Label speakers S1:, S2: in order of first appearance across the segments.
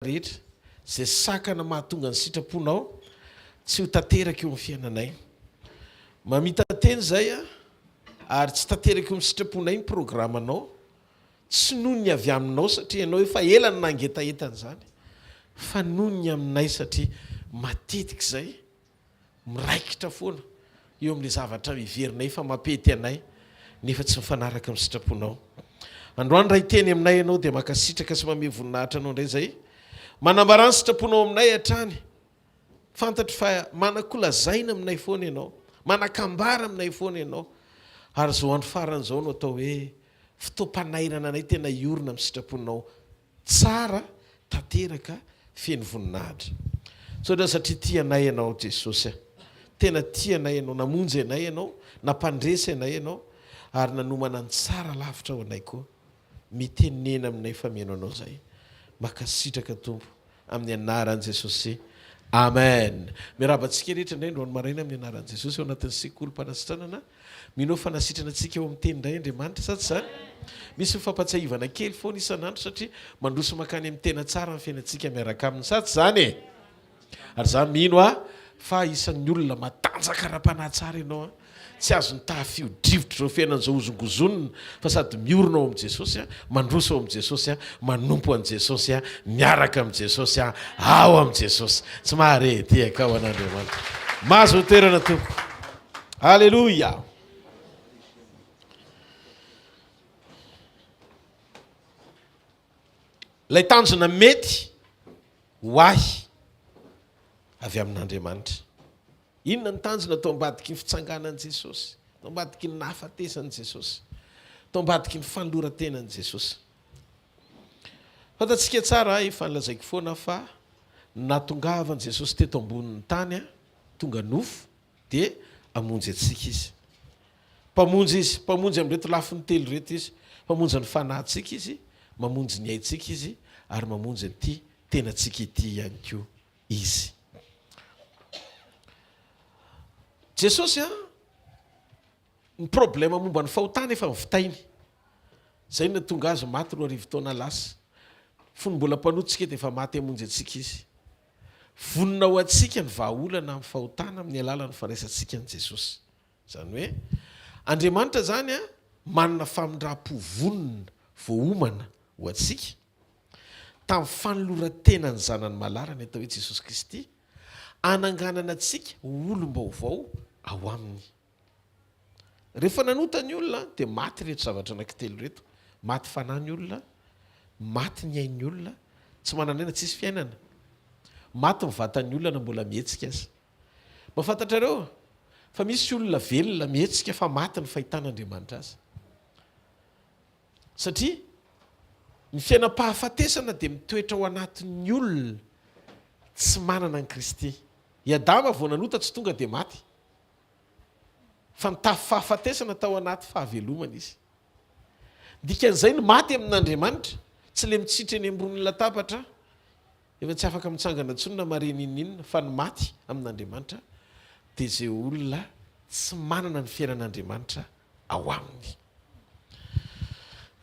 S1: rehetra zay sakana mahatonga ny sitraponao tsy ho tanteraka eo amin'ny fiainanay mamita teny zay a ary tsy tanteraka eo amin'ny sitraponay ny programanao tsy noho ny avy aminao satria ianao efa ela ny nangetaetana zany fa noho ny aminay satria matetika zay miraikitra foana eo amin'ilay zavatra iverinay fa mampety anay nefa tsy mifanaraka amin'ny sitraponao androany raha iteny aminay ianao dia makasitraka sy mame voninahitra anao indray zay manambarany sitraponao aminay hatrany fantatry fa manankolazaina aminay foana ianao manakambara aminay foana ianao ary zao andro faran'izao no atao hoe fotoam-panairana anay tena iorina amin'ny sitraponao tsara tanteraka feno voninahitra sotra satria tianay ianao Jesosy tena tianay ianao namonjy anay ianao nampandresy anay ianao ary nanomana ny tsara lavitra ao anay koa mitenena aminay fa meno anao zay makasitraka tompo amin'ny anaran'i Jesosy amen miarabantsika rehetra indray androany maraina amin'ny anaran'i Jesosy eo anatin'ny Sekoly Fanasitranana minao fanasitrana antsika eo amin'ny teny indray Andriamanitra sady zany misy mifampatsiahivana kely foana isan'andro satria mandroso makany amin'ny tena tsara amin'ny fiainantsika miaraka aminy sady zany ary za mino fa isan'ny olona matanjaka ra-panahy tsara ianao tsy azo ny tahafio-drivotra zao fiainan'izao ozongozonina fa sady miorina ao amin'i Jesosy mandroso ao amin'i Jesosy manompo an'i Jesosy miaraka amin'i Jesosy ao amin'i Jesosy tsy maharetiaka ao an'Andriamanitra mahazo toerana tompo halleloia lay tanjona mety ho ahy avy amin'Andriamanitra inona ny tanjona atao ambadiky ny fitsanganan'i Jesosy atao ambadiky ny nahafatesan'i Jesosy atao ambadiky ny fanoloran-tenan'i Jesosy fantatsika tsara efa nilazaiko foana fa natongavan'i Jesosy teto ambonin'ny tany tonga nofo dia amonjy atsika izy mpamonjy amin'reto lafiny telo reto izy mpamonjy ny fanahintsika izy mamonjy ny aintsika izy ary mamonjy nyity tena tsika ity ihany koa izy Jesosy ny problème momba ny fahotana efa mivitainy zay na tonga azy maty 4 taona lasa fony mbola mpanotsika dia efa maty amonjy atsika izy vonina ho atsika ny vahaolana amin'ny fahotana amin'ny alalany fanaisantsika ny Jesosy zany hoe Andriamanitra zany manana famindram-po vonina voaomana ho atsika tamin'ny fanoloran-tenany zanany malarany atao hoe Jesosy Kristy ananganana atsika olom-baovao ao aminy rehefa nanota ny olona dia maty rehetra zavatra anankitelo reto maty fanahy ny olona maty ny ain'ny olona tsy mananaina tsisy fiainana maty mivatan'ny olona na mbola mihetsika azy mahafantatrareo fa misy olona velona mihetsika fa maty ny fahitan'Andriamanitra azy satria ny fiainam-pahafatesana dia mitoetra ao anatin'ny olona tsy manana ny Kristy i Adama vao nanota tsy tonga dia maty fa nitafy fahafatesana tao anaty fahavelomana izy dikan'izay ny maty amin'Andriamanitra tsy le mitsitra eny ambony latabatra efa tsy afaka mitsangana tsonona mareny ininina fa ny maty amin'Andriamanitra dia izay olona tsy manana ny fiainan'Andriamanitra ao aminy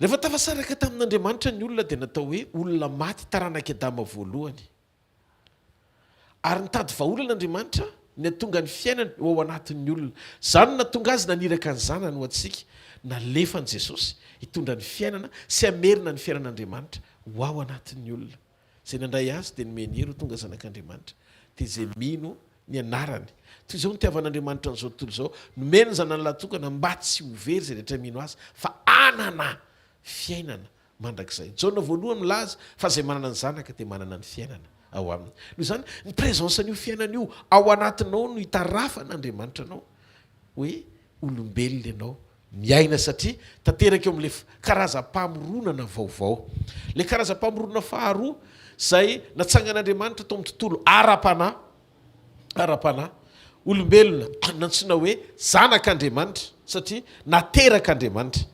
S1: rehefa tafasaraka tamin'Andriamanitra ny olona dia natao hoe olona maty taranaka Adama voalohany ary nitady vahaolan'Andriamanitra ny atonga ny fiainana eo ao anatin'ny olona zany natonga azy naniraka ny zanany ho atsika nalefa ny Jesosy hitondra ny fiainana sy amerina ny fiainan'Andriamanitra ho ao anatin'ny olona zay nandray azy dia nomeny hery ho tonga zanak'Andriamanitra dia izay mino ny anarany toy izao nitiavan'Andriamanitra n'izao tontolo izao nomeny ny zanany latokana mba tsy ho very zay rehetra mino azy fa anana fiainana mandrakizay jaona voalohany milaza fa zay manana ny zanaka dia manana ny fiainana ao aminy noho izany ny présencen'io fiainan'io ao anatinao no hitarafan'Andriamanitra anao hoe olombelona ianao miaina satria tanteraka eo amin'ilay karazam-pamoronana vaovao le karazam-pamoronana faharoa zay natsangan'Andriamanitra tao amin'ny tontolo ara-panahy olombelona nantsona hoe zanak'Andriamanitra satria naterak'Andriamanitra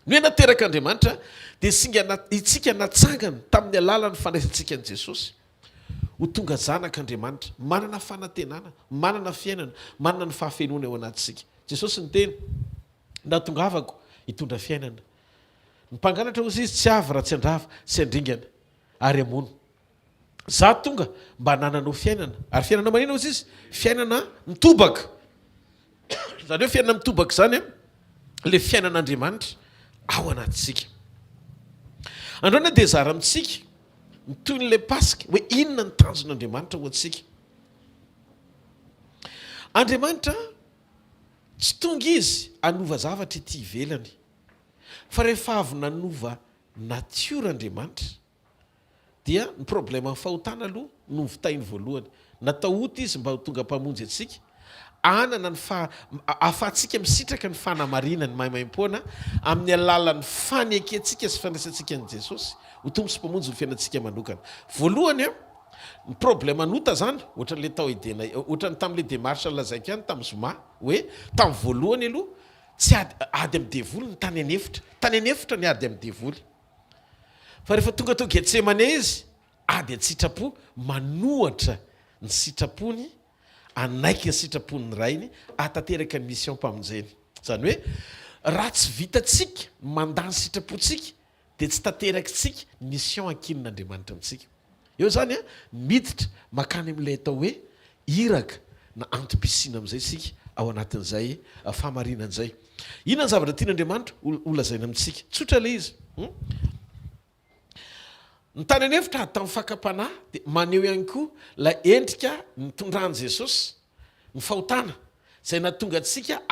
S1: ny hoe naterak'Andriamanitra dia itsika natsangana tamin'ny alalany fandraisantsika an' Jesosy ho tonga zanak'Andriamanitra manana fanantenana manana fiainana manana ny fahafenoana ao anatsika Jesosy ny teny natongavako hitondra fiainana ny mpangalatra ozy izy tsy avy raha tsy andrava sy andringana ary amono za tonga mba nananao fiainana ary fiainana manina ozy izy fiainana mitobaka zany hoe fiainana mitobaka zany le fiainan'Andriamanitra ao anatsika androana dia zara amitsika toy n'le pasika hoe inona ny tanjon'Andriamanitra ho antsika Andriamanitra tsy tonga izy anova zavatra ety ivelany fa rehefa avy nanova natiora Andriamanitra dia ny problème amin'ny fahotana aloha novitainy voalohany natao ota izy mba ho tonga mpamonjy atsika anana ny ahafahantsika misitraka ny fanamarinany mahimaimpona amin'ny alalan'ny fanekentsika sy fandraisantsika an' Jesosy ho tombo sy mpamonjy ny fiainantsika manokana voalohany ny problème anota zany ohatran'le tao idena ohatran'ny tam'le démarche lazaiko ihany tamin'ny zoma hoe tamin'ny voalohany aloha tsy ady amin'ny devoly ny tany anefitra ny ady amin'ny devoly fa rehefa tonga tao Getsemane izy ady an-sitrapo manohatra ny sitrapony anaiky ny sitrapony ny rainy atateraka ny mission mpamonjeny zany hoe raha tsy vitatsika mandany sitrapontsika dia tsy taterakitsika mission ankinin'Andriamanitra amintsika eo zany miditra makany amin'ilay atao hoe iraka na antom-pisina amin'izay sika ao anatin'izay fahamarinan'izay inona ny zavatra tian'Andriamanitra olazaina amintsika tsotra le izy ny tany anefitra ady tamin'ny fakapanahy dia maneho ihany koa la endrika nitondrany Jesosy ny fahotana izay natonga antsika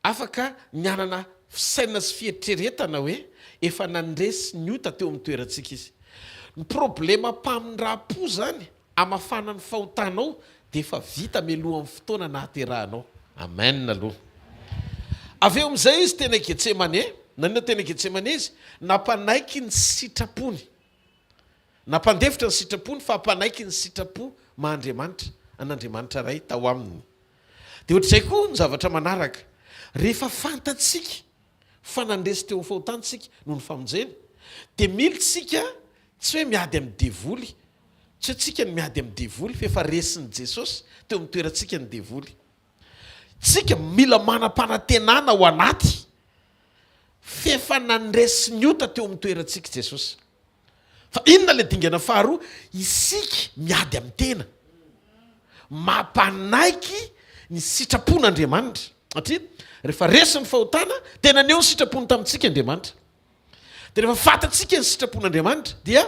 S1: afaka nianana fisaina sy fietreretana hoe efa nandresy ny ota teo amin'ny toerantsika izy ny problema mpamindrapo zany amafana ny fahotanao dia efa vita meloha amin'ny fotoana nahaterahanao amen aloha avy eo amin'izay izy tena Getsemane nanina tena Getsemane izy nampanaiky ny sitrapony nampandefitra ny sitrapony fa hampanaiky ny sitrapo mahandriamanitra an'Andriamanitra ray tao aminy dia ohatr'izay koa ny zavatra manaraka rehefa fantatsika fa nandresy teo fahotantsika noho ny famonjeny dia militsika tsy hoe miady amin'ny devoly tsy hotsika ny miady amin'ny devoly fa efa resin'i Jesosy teo amin'ny toerantsika ny devoly tsika mila manam-panantenana ao anaty fefa nandresy ny ota teo amin'ny toerantsika Jesosy fa inona le dingana faharoa isika miady amin'ny tena mampanaiky ny sitrapon'Andriamanitra satria rehefa resy ny fahotana tena neo ny sitrapony tamintsika Andriamanitra dia rehefa fatatsika ny sitrapon'Andriamanitra dia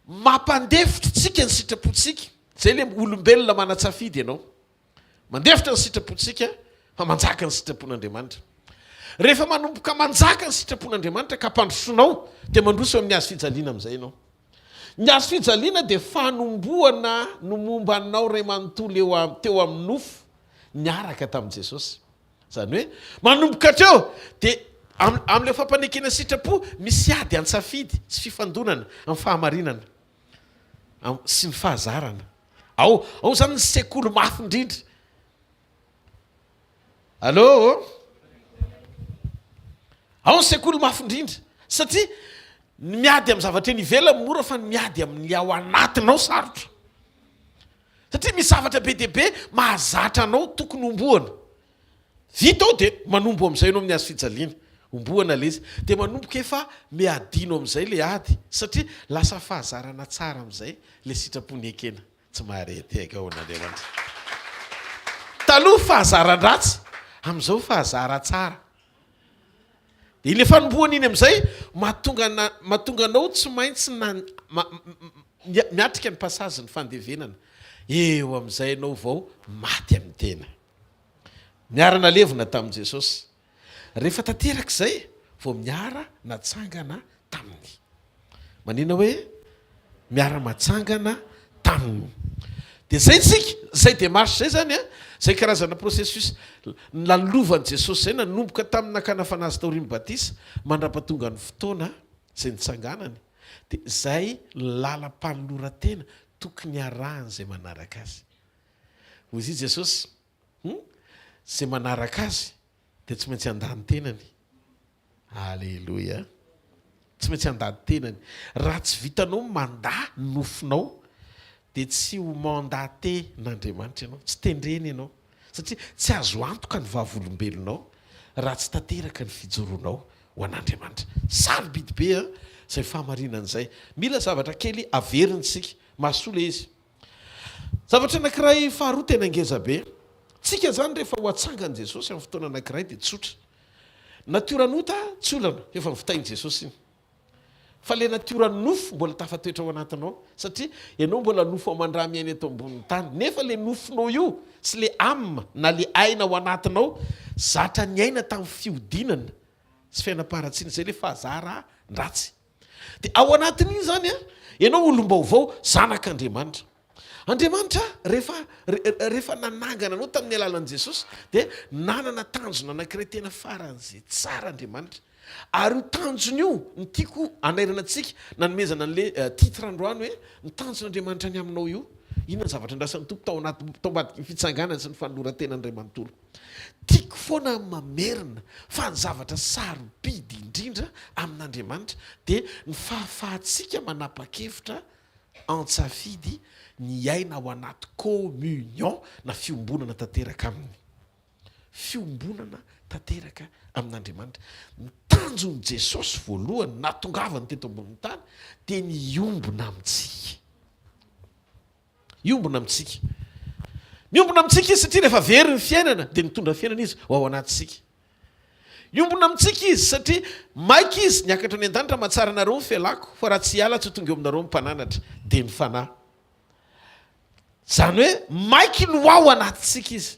S1: mampandefitra tsika ny sitrapontsika zay le olombelona manatsafidy ianao mandefitra ny sitrapontsika fa manjaka ny sitrapon'Andriamanitra rehefa manomboka manjaka ny sitrapon'Andriamanitra ka mpandrosonao dia mandroso amin'ny hazo fijaliana amin'izay ianao ny hazo fijaliana dia fanomboana no momba anao ray manontolo teo amin'ny nofo niaraka tamin'i Jesosy zany hoe manomboka hatreo dia amin'ilay fampanekena sitrapo misy ady an-tsafidy sy fifandonana amin'ny fahamarinana sy ny fahazarana ao zany ny sekoly mafy indrindra allô ao ny sekoly mafy indrindra satria ny miady amin'ny zavatra eny ivelany mora fa ny miady amin'ny ao anatinao sarotra satria misy zavatra be dia be mahazatra anao tokony omboana vita ao dia manombo amin'izay anao amin'ny hazo fijaliana omboana le izy dia manomboka efa miadino amin'izay le ady satria lasa fahazarana tsara amin'izay le sitrapony ekena tsy maharety aika ao n'Andriamanitra taloha fahazaran-dratsy amin'izao fahazara tsara dia ile fanomboana iny amin'izay mahatonga anao tsy maintsy miatrika ny pasazy ny fandevenana eo amin'izay anao vao maty amin'ny tena miarana levina tamin'i Jesosy rehefa tanteraka izay vao miara natsangana taminy manina hoe miara matsangana taminy dia zay tsika zay démarche zay zany zay karazana processus nalovan'i Jesosy zay nanomboka tamin'ny nakana fanazy taoriny batisa mandra-pahatonga ny fotoana zay nitsanganany dia zay lalam-panoloran-tena tokony arahany zay manaraka azy hoy izy Jesosy zay manaraka azy dia tsy maintsy andany tenany alleloia tsy maintsy andany tenany raha tsy vitanao manda nofinao dia tsy ho mandate n'Andriamanitra ianao tsy tendreny ianao satria tsy azo antoka ny vavolombelonao raha tsy tanteraka ny fijoroanao ho an'Andriamanitra. Sarobidy be zay fahamarinan'izay. Mila zavatra kely averintsika mahasola izy. Zavatra anankiray faharoa tena ngeza be. Tsika zany rehefa ho atsangan Jesosy amin'ny fotoana anankiray dia tsotra. Natioranota tsy olana efa mivitainy Jesosy iny. Fa le natioran'ny nofo mbola tafatoetra ao anatinao satria ianao mbola nofo aman-dramiainy eto ambonin'ny tany. Nefa le nofonao io sy le âme na le aina ao anatinao zatra ny aina tamin'ny fiodinana sy fiainam-paratsiana zay le fahazara ndratsy. Dia ao anatin'iny zany ianao olom-baovao zanak'Andriamanitra. Andriamanitra rehefa nanangana anao tamin'ny alalan'i Jesosy dia nanana tanjona anankiray tena faran'izay tsara Andriamanitra. Ary io tanjona io ny tiako anairana antsika nanomezana an'le titre androany hoe ny tanjon'Andriamanitra ny aminao io. Inona ny zavatra andrasan'ny tompo tao ambadiky ny fitsanganana sy ny fanoloran-ten'Andriamanitolo. Tiako foana mamerina fa ny zavatra sarobidy indrindra amin'Andriamanitra dia ny fahafahantsika manapa-kevitra antsafidy ny aina ao anaty communion na fiombonana tanteraka aminy. Fiombonana tanteraka amin'Andriamanitra. Ny tanjon'i Jesosy voalohany natongavany teto ambonin'ny tany dia ny ombona amintsika. Iombona amintsika. Miombona amintsika izy satria rehefa very ny fiainana dia nitondra fiainana izy ao anatsika. Iombona amintsika izy satria maika izy niakatra any an-danitra mahatsara anareo ny fialako fa raha tsy hiala tsy tonga eo aminareo mpananatra dia ny fanahy. Zany hoe maiky no ao anatsika izy.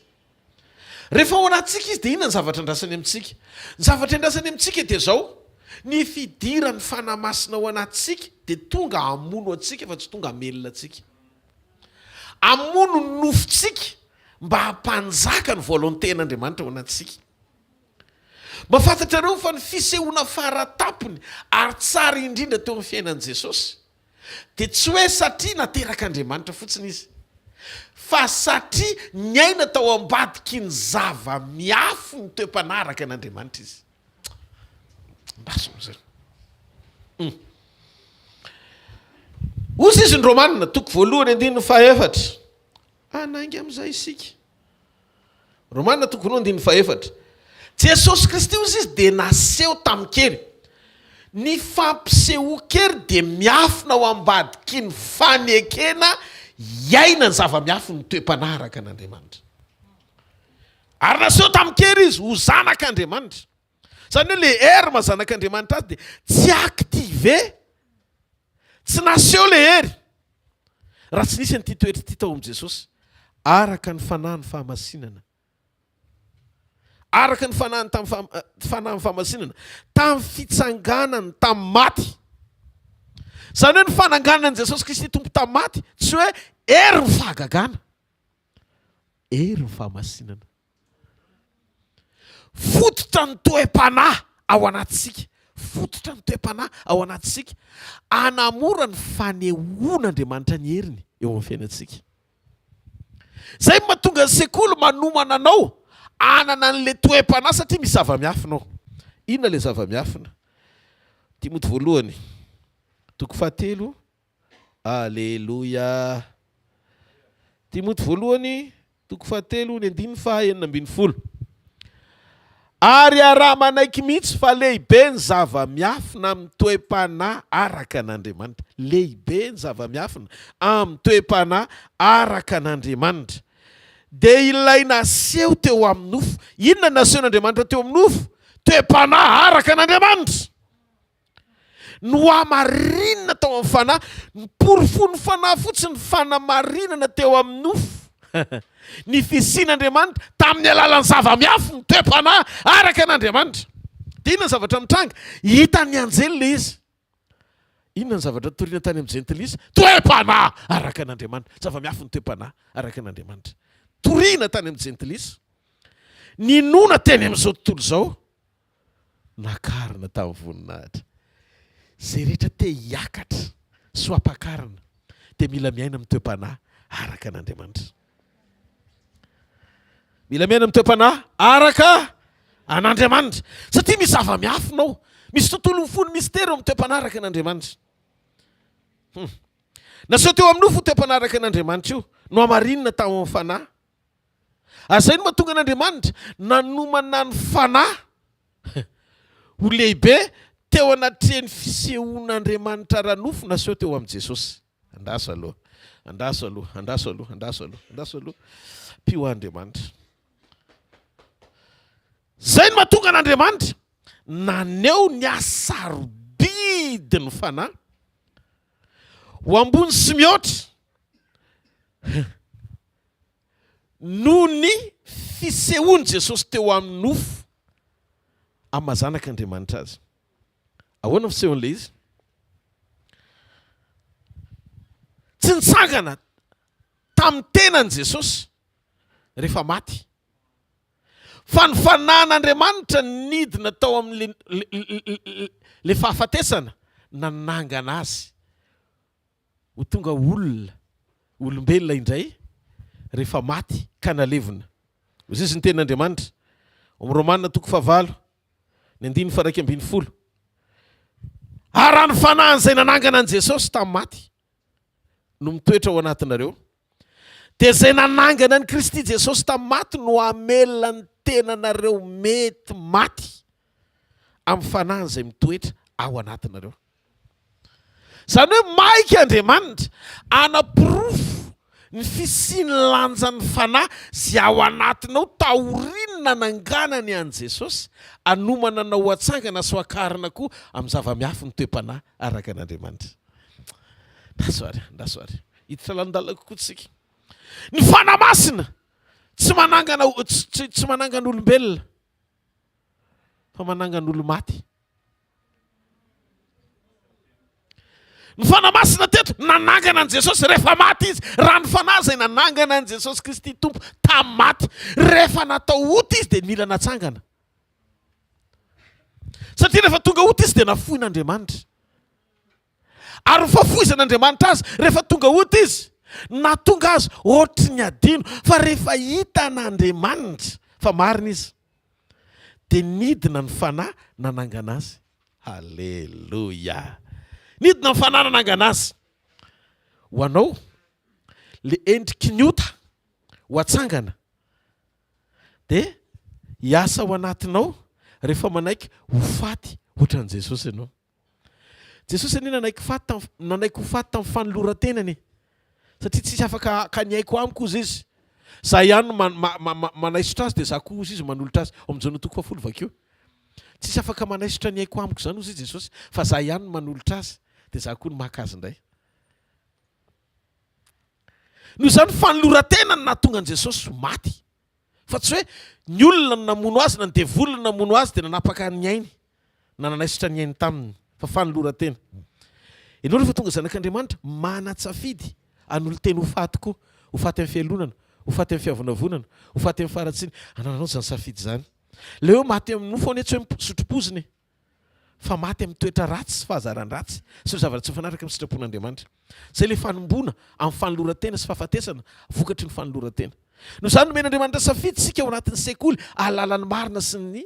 S1: Rehefa ao anatsika izy dia inona ny zavatra andrasany amintsika? Ny zavatra andrasany amintsika dia zao, ny fidiran'ny fanahy masina ao anatsika dia tonga hamono atsika fa tsy tonga hamelona atsika. Hamono ny nofontsika mba hampanjaka ny volonten'Andriamanitra ao anatsika. Mahafantatrareo fa ny fisehoana faratapony ary tsara indrindra teo amin'ny fiainan'i Jesosy dia tsy hoe satria nateraka Andriamanitra fotsiny izy, fa satria ny aina tao ambadiky ny zava-miafo ny toe-panaraka an'Andriamanitra izy. Ozy izy ny Romanina toko voalohany andininy fahaefatra. Anaingy amin'izay isika. Romanina toko voalohany andininy fahaefatra. Jesosy Kristy ozy izy dia naseho tamikery. Ny fampiseho-kery dia miafina ao ambadiky ny fanekena iaina ny zava-miafo ny toe-panaraka an'Andriamanitra. Ary naseho tamikery izy ho zanak'Andriamanitra. Zany hoe le hery mazanak'Andriamanitra azy dia tsy active, tsy naseho le hery raha tsy nisy an'ity toetra ity tao amin'i Jesosy. Araka ny fanahy ny fahamasinana. Araka ny fanahy ny fahamasinana tamin'ny fitsanganany tamin'ny maty. Zany hoe ny fananganana Jesosy Kristy tompo tamin'ny maty tsy hoe hery ny fahagagana, hery ny fahamasinana. Fototra ny toe-panahy ao anatsika. Fototra ny toe-panahy ao anatsika. Anamora ny fanehoan'Andriamanitra ny heriny eo amin'ny fiainantsika. Zay mahatonga ny sekoly manomana anao anana n'le toe-panahy satria misy zava-miafinao. Inona le zava-miafina? Timoty voalohany toko fahatelo. Alleluia. Timoty voalohany toko fahatelo ny andininy fahaenina ambin'ny folo. Ary araha manaiky mihitsy fa lehibe ny zava-miafina amin'ny toe-panahy araka an'Andriamanitra. Lehibe ny zava-miafina amin'ny toe-panahy araka an'Andriamanitra. Dia ilay naseho teo amin'ny nofo. Inona nasehon'Andriamanitra teo amin'ny nofo? Toe-panahy araka an'Andriamanitra. No hamarinana tao amin'ny fanahy, ny porofony fanahy fotsiny fanamarinana teo amin'ny nofo. Ny fisian'Andriamanitra tamin'ny alalan'ny zava-miafo ny toe-panahy araka an'Andriamanitra. Dia inona ny zavatra mitranga? Hitan'ny anjely le izy. Inona ny zavatra toriana tany amin'ny jentilisa? Toe-panahy araka an'Andriamanitra. Zava-miafo ny toe-panahy araka an'Andriamanitra. Toriana tany amin'ny jentilisa. Ninona teny amin'izao tontolo izao? Nakarina tamin'ny voninahitra. Zay rehetra te hiakatra sy hampakarina dia mila miaina amin'ny toe-panahy araka an'Andriamanitra. Mila miaina amin'ny toe-panahy araka an'Andriamanitra. Satria misy zava-miafinao. Misy tontolo fony mistera amin'ny toe-panahy araka an'Andriamanitra. Naseho teo amin'ny nofo toe-panahy araka an'Andriamanitra io no hamarinana tamin'ny fanahy. Ary zay no mahatonga an'Andriamanitra nanomana ny fanahy ho lehibe teo anatreny fisehoan'Andriamanitra ranofo naseho teo amin'i Jesosy. Andaso aloha. Pio Andriamanitra. Zay no mahatonga an'Andriamanitra naneo ny asarobidi ny fanahy ho ambony sy mihoatra noho ny fisehoany Jesosy teo amin'ny nofo amin'ny mazanak'Andriamanitra azy. Ahoana ny fisehoan'ilay izy? Tsy nitsangana tamin'ny tenan'i Jesosy rehefa maty. Fa ny fanan'Andriamanitra nidina tao amin'le fahafatesana nanangana azy ho tonga olombelona indray rehefa maty ka nalevina. Izy ny tenan'Andriamanitra amin'ny Romanina 9:1-10. Raha ny fanahy izay nanangana an Jesosy tamin'ny maty no mitoetra ao anatinareo, dia izay nanangana ny Kristy Jesosy tamin'ny maty no hamelona ny tenanareo mety maty amin'ny fanahy izay mitoetra ao anatinareo. Izany hoe maika Andriamanitra anapirofo ny fisiny lanjan'ny fanahy zay ao anatinao taorinina nanganany an Jesosy anomana na ho atsangana sy ho akarina koa amin'ny zava-miafy ny toe-panahy araka an'Andriamanitra. Ndasoary. Hiditra lalandalina kokoa tsika. Ny fanahy masina tsy manangana olombelona fa manangana olo maty. Ny fanahy masina teto nanangana an Jesosy rehefa maty izy. Raha ny fanahy izay nanangana an Jesosy Kristy Tompo tamin'ny maty, rehefa natao ota izy dia mila natsangana. Satria rehefa tonga ota izy dia nafoin'Andriamanitra. Ary fafoizan'Andriamanitra azy rehefa tonga ota izy, na tonga azy ohatry ny adino, fa rehefa hita an'Andriamanitra fa marina izy dia nidina ny fanahy nanangana azy. Halleluja. Nidina ny fanahy nanangana azy. Ho anao le endriky ny ota ho atsangana dia hiasa ao anatinao rehefa manaiky ho faty ohatran'i Jesosy ianao. Jesosy ani nanaiky ho faty tamin'ny fanoloran-tenany, satria tsisy afaka kaniaiko amiko izy izy. Za ihany no manaisotra azy dia za koa izy manolotra azy. Ao amin'izao 10 vakeo. Tsisy afaka manaisotra ny aiko amiko zany izy Jesosy, fa za ihany no manolotra azy dia za koa no maka azy indray. Noho izany fanoloran-tenany nahatonga an Jesosy maty. Fa tsy hoe ny olona namono azy na ny devolona namono azy dia nanapaka ny ainy na nanaisotra ny ainy taminy, fa fanoloran-tena. Ianao rehefa tonga zanak'Andriamanitra manatsafidy an'olo-teny ho faty koa, ho faty amin'ny fialonana, ho faty amin'ny fiavonavonana, ho faty amin'ny faratsiny. Anananao zany safidy zany. Leo maty amin'ny nofo ane tsy hoe sotropoziny, fa maty amin'ny toetra ratsy sy fahazaran ratsy sy zavatra tsy mifanaraka amin'ny sitrapon'Andriamanitra. Zay le fanombona amin'ny fanoloran-tena sy fahafatesana vokatry ny fanoloran-tena. No zany nomen'Andriamanitra safidy sika ao anatin'ny sekoly ahalalany marina sy ny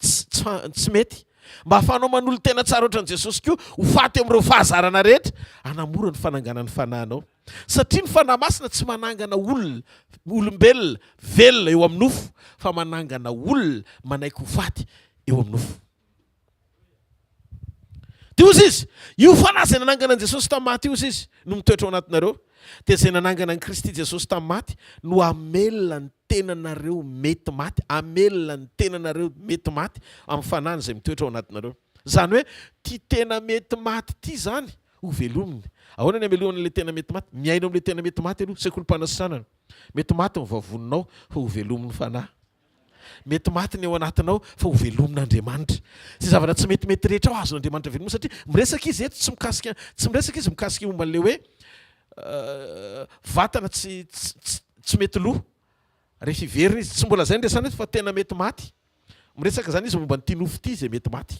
S1: tsy mety, mba ahafahanao manolo tena tsara ohatran'i Jesosy koa ho faty amin'ireo fahazarana rehetra, hanamora ny fananganan'ny fanahinao. Satria ny fanahy masina tsy manangana olombelona velona eo amin'ny nofo, fa manangana olona manaiky ho faty eo amin'ny nofo. Dia ozy izy, io fanahy izay nanangana an Jesosy tamin'ny maty io izy no mitoetra ao anatinareo, dia izay nanangana an Kristy Jesosy tamin'ny maty no hamelona ny tenanareo mety maty, hamelona ny tenanareo mety maty amin'ny fanahy izay mitoetra ao anatinareo. Zany hoe ty tena mety maty ty zany ho velominy. Ahoana ny hamelohana le tena mety maty? Miaino amin'le tena mety maty aloha. Sekoly Fanasitranana. Mety maty ny vavoninao fa ho velomin'ny fanahy. Mety maty ny ao anatinao fa ho velomin'Andriamanitra. Sy zavatra tsy metimety rehetra ao azon'Andriamanitra velomina, satria miresaka izy eto tsy miresaka izy mikasika momban'le hoe vatana tsy mety loha. Rehefa iverina izy tsy mbola zay nresana eto fa tena mety maty. Miresaka zany izy momba n'ity nofo ity izay mety maty.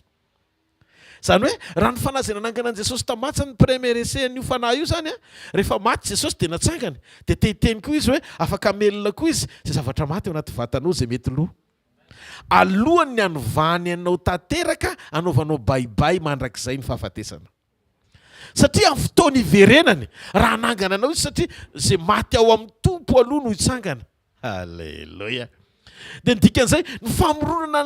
S1: Zany hoe raha ny fanahy izay nanangana an Jesosy tamin'ny maty ny premier essai-n'io fanahy io zany a, rehefa maty Jesosy dia natsangana, dia tehiteny koa izy hoe afaka amelona koa izy zay zavatra maty ao anaty vatanao zay mety loha. Alohany ny anovany anao tanteraka anaovanao baibay mandrakizay ny fahafatesana. Satria amin'ny fotoana iverenany raha anangana anao izy, satria zay maty ao amin'ny tompo aloha no hitsangana. Halleluja. Dia ny dikan'izay ny famoronana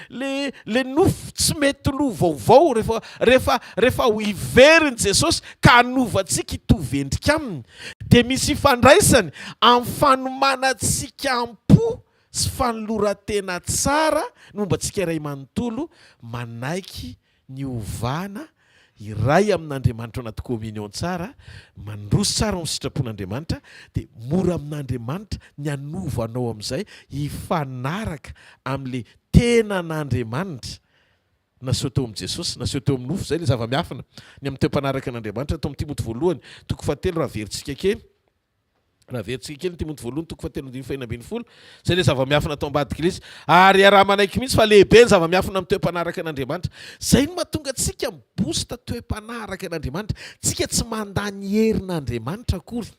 S1: le nofo tsy mety lo vaovao rehefa ho iveriny Jesosy ka hanovantsika hitovy endrika aminy. Dia misy ifandraisany amin'ny fanomanantsika am-po sy fanoloran-tena tsara momba antsika iray manontolo manaiky ny ovana iray amin'Andriamanitra anaty communion tsara, mandroso tsara ny sitrapon'Andriamanitra, dia mora amin'Andriamanitra ny hanovanao amin'izay hifanaraka amin'le tenan'Andriamanitra naseho teo amin'i Jesosy, naseho teo amin'ny nofo. Zay le zava-miafina ny amin'ny teo-mpanaraka an'Andriamanitra tao amin'ny Timoty voalohany toko 7 raha veritsika kely. Raha veritsika kely ny Timoty voalohany toko 7:20. Zay le zava-miafina tao ambadika izy. Ary araha manaiky mihitsy fa lehibe ny zava-miafina amin'ny toe-mpanaraka an'Andriamanitra. Zay no mahatonga antsika mibosta toe-mpanaraka an'Andriamanitra. Tsika tsy mandany herin'Andriamanitra akory.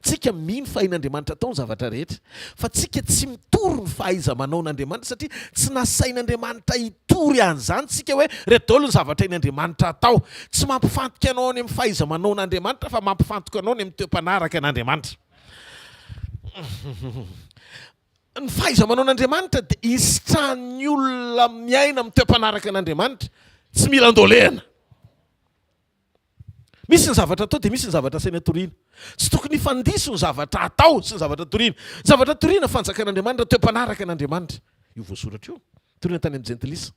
S1: Tsika mino fahain'Andriamanitra tao ny zavatra rehetra. Fa tsika tsy mitory ny fahaiza-manao n'Andriamanitra satria tsy nasain'Andriamanitra hitory an'izany tsika hoe reto daholo ny zavatra hain'Andriamanitra atao. Tsy mampifantoka anao any amin'ny fahaiza-manao n'Andriamanitra fa mampifantoka anao ny amin'ny toe-mpanaraka an'Andriamanitra. Ny fahaiza-manao n'Andriamanitra dia isitrahan'ny olona miaina amin'ny toe-mpanaraka an'Andriamanitra, tsy mila andolehana. Misy ny zavatra atao dia misy ny zavatra saina toriana. Tsy tokony hifandiso ny zavatra atao sy ny zavatra toriana. Zavatra toriana fanjakan'Andriamanitra, toe-mpanaraka an'Andriamanitra. Io voasoratra io, toriana tany amin'ny jentilisa.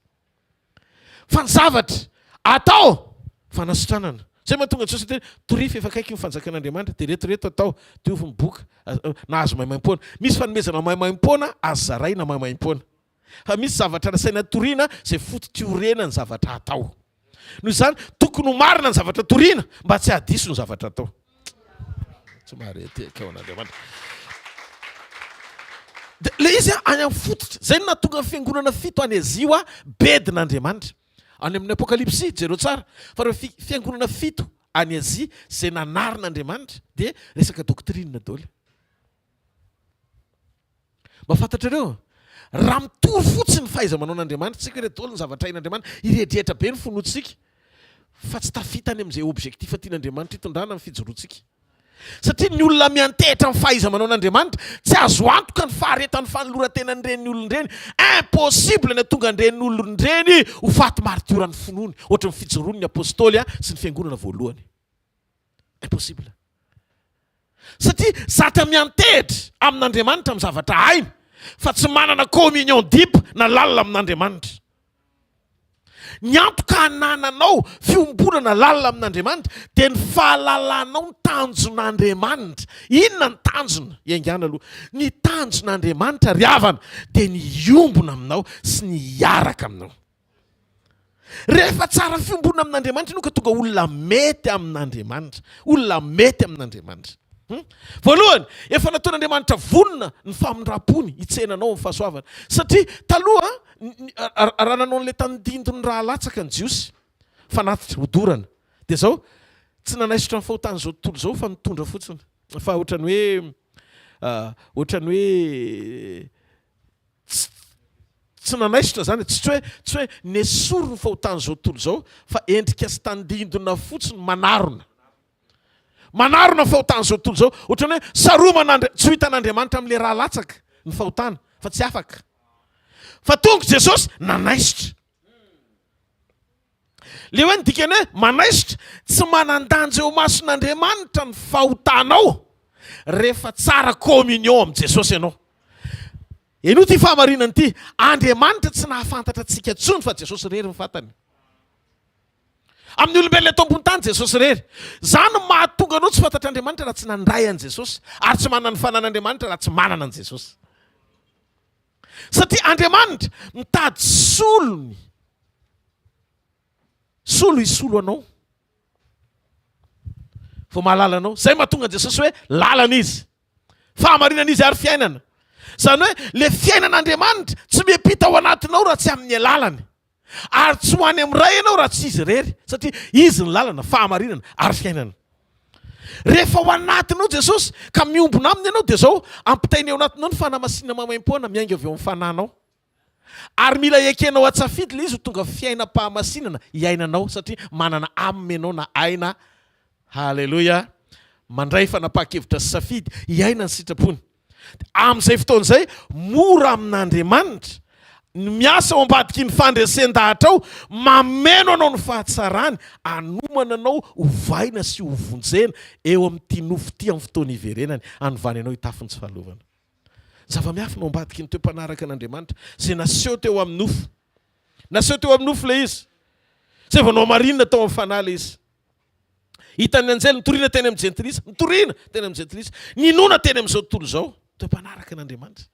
S1: Fa ny zavatra atao fanasitranana. Zay mahatonga Jesosy teny torify efa akaiky ny fanjakan'Andriamanitra dia retoreto atao diovy miboka na azo maimaimpona. Misy fanomezana maimaimpona azo zaraina maimaimpona. Fa misy zavatra nasaina toriana izay foto-tiorenany zavatra atao. Noho izany tokony ho marina ny zavatra toriana mba tsy hadiso ny zavatra atao. Tsy mahareteka ao an'Andriamanitra. Le izy any amin'ny fototra. Zay no nahatonga ny fiangonana fito any Azia bedin'Andriamanitra. Any amin'ny apokalipsy jereo tsara fa reo fiangonana fito any Azia izay nanarin'Andriamanitra dia resaka doktrinina daholo. Mahafantatrareo raha mitory fotsiny fahaiza-manao n'Andriamanitra tsika hoe reto daholo ny zavatra hain'Andriamanitra iredrehitra be ny fonotsika fa tsy tafita any amin'izay objectif tian'Andriamanitra hitondrana amin'ny fijoroantsika. Satria ny olona miantehitra amin'ny fahaiza-manao n'Andriamanitra tsy azo antoka ny faharetan'ny fanoloran-tenan'ireny olon'ireny. Impossible ny atonga an'ireny olon'ireny ho faty maritiorany finoany ohatra ny fijoroany ny apôstôly sy ny fiangonana voalohany. Impossible. Satria zatra miantehitra amin'Andriamanitra amin'ny zavatra hainy fa tsy manana communion deep na lalina amin'Andriamanitra. Ny antoka hanananao fiombonana lalina amin'Andriamanitra dia ny fahalalanao ny tanjon'Andriamanitra. Inona ny tanjona? Iangana aloha. Ny tanjon'Andriamanitra riavana dia ny iombona aminao sy ny hiaraka aminao. Rehefa tsara fiombonana amin'Andriamanitra no ka tonga olona mety amin'Andriamanitra. Olona mety amin'Andriamanitra. Voalohany, efa nataon'Andriamanitra vonona ny famindram-pony hitsenanao amin'ny fahasoavana. Satria taloha raha nanao n'ilay tanindindony raha latsaka ny Jiosy fanatitra hodorana dia zao tsy nanaisitra ny fahotany zao tontolo zao fa mitondra fotsiny. Fa ohatrany hoe tsy nanaisitra zany, tsy hoe nesoro ny fahotany zao tontolo zao fa endrika sy tanindindona fotsiny manarona. Manarona fahotany zao tontolo zao, ohatrany hoe saromana tsy ho hitan'Andriamanitra amin'ilay raha latsaka ny fahotana fa tsy afaka. Fa tonga Jesosy nanaisitra. Le hoe ny dikany hoe manaisitra tsy manan-danja eo mason'Andriamanitra ny fahotanao rehefa tsara communion amin'ny Jesosy ianao. Eno ty fahamarinany ity, Andriamanitra tsy nahafantatra antsika intsony fa Jesosy rery ny fantany. Amin'ny olombelona eto ambony tany Jesosy rery. Zany mahatonga anao tsy fantatr'Andriamanitra raha tsy nandray an Jesosy ary tsy manana ny fanan'Andriamanitra raha tsy manana an Jesosy. Satria Andriamanitra mitady solony. Solo hisolo anao. Vao mahalala anao. Zay mahatonga Jesosy hoe lalana izy. Fahamarinana izy ary fiainana. Zany hoe le fiainan'Andriamanitra tsy miampita ao anatinao raha tsy amin'ny lalany. Ary tsy ho any amin'ny ray ianao raha tsy izy rery. Satria izy ny lalana, fahamarinana ary fiainana. Rehefa ao anatinao Jesosy ka miombona aminy ianao dia zao ampitainy ao anatinao ny fanamasinana mamaim-poana miainga avy eo amin'ny fananao. Ary mila ekenao atsafidy le izy ho tonga fiainam-pahamasinana iainanao satria manana aminy ianao na aina. Halleluja. Mandray fanapahakevitra sy safidy iaina ny sitrapony. Amin'izay fotoan'izay mora amin'Andriamanitra miasa ao ambadiky ny fandresen-dahatra ao, mameno anao ny fahatsarany, anomana anao hovaina sy hovonjena eo amin'ity nofo ty amin'ny fotoana iverenany, anovany anao hitafiny tsy fahalovana. Zava-miafy no ambadiky ny toe-panaraka an'Andriamanitra, izay naseho teo amin'ny nofo. Naseho teo amin'ny nofo le izy. Zay vao nao marinina tao amin'ny fanahy le izy. Hitany anjely nitoriana teny amin'ny jentilisa, nitoriana teny amin'ny jentilisa, ninona teny amin'izao tontolo izao, toe-panaraka an'Andriamanitra.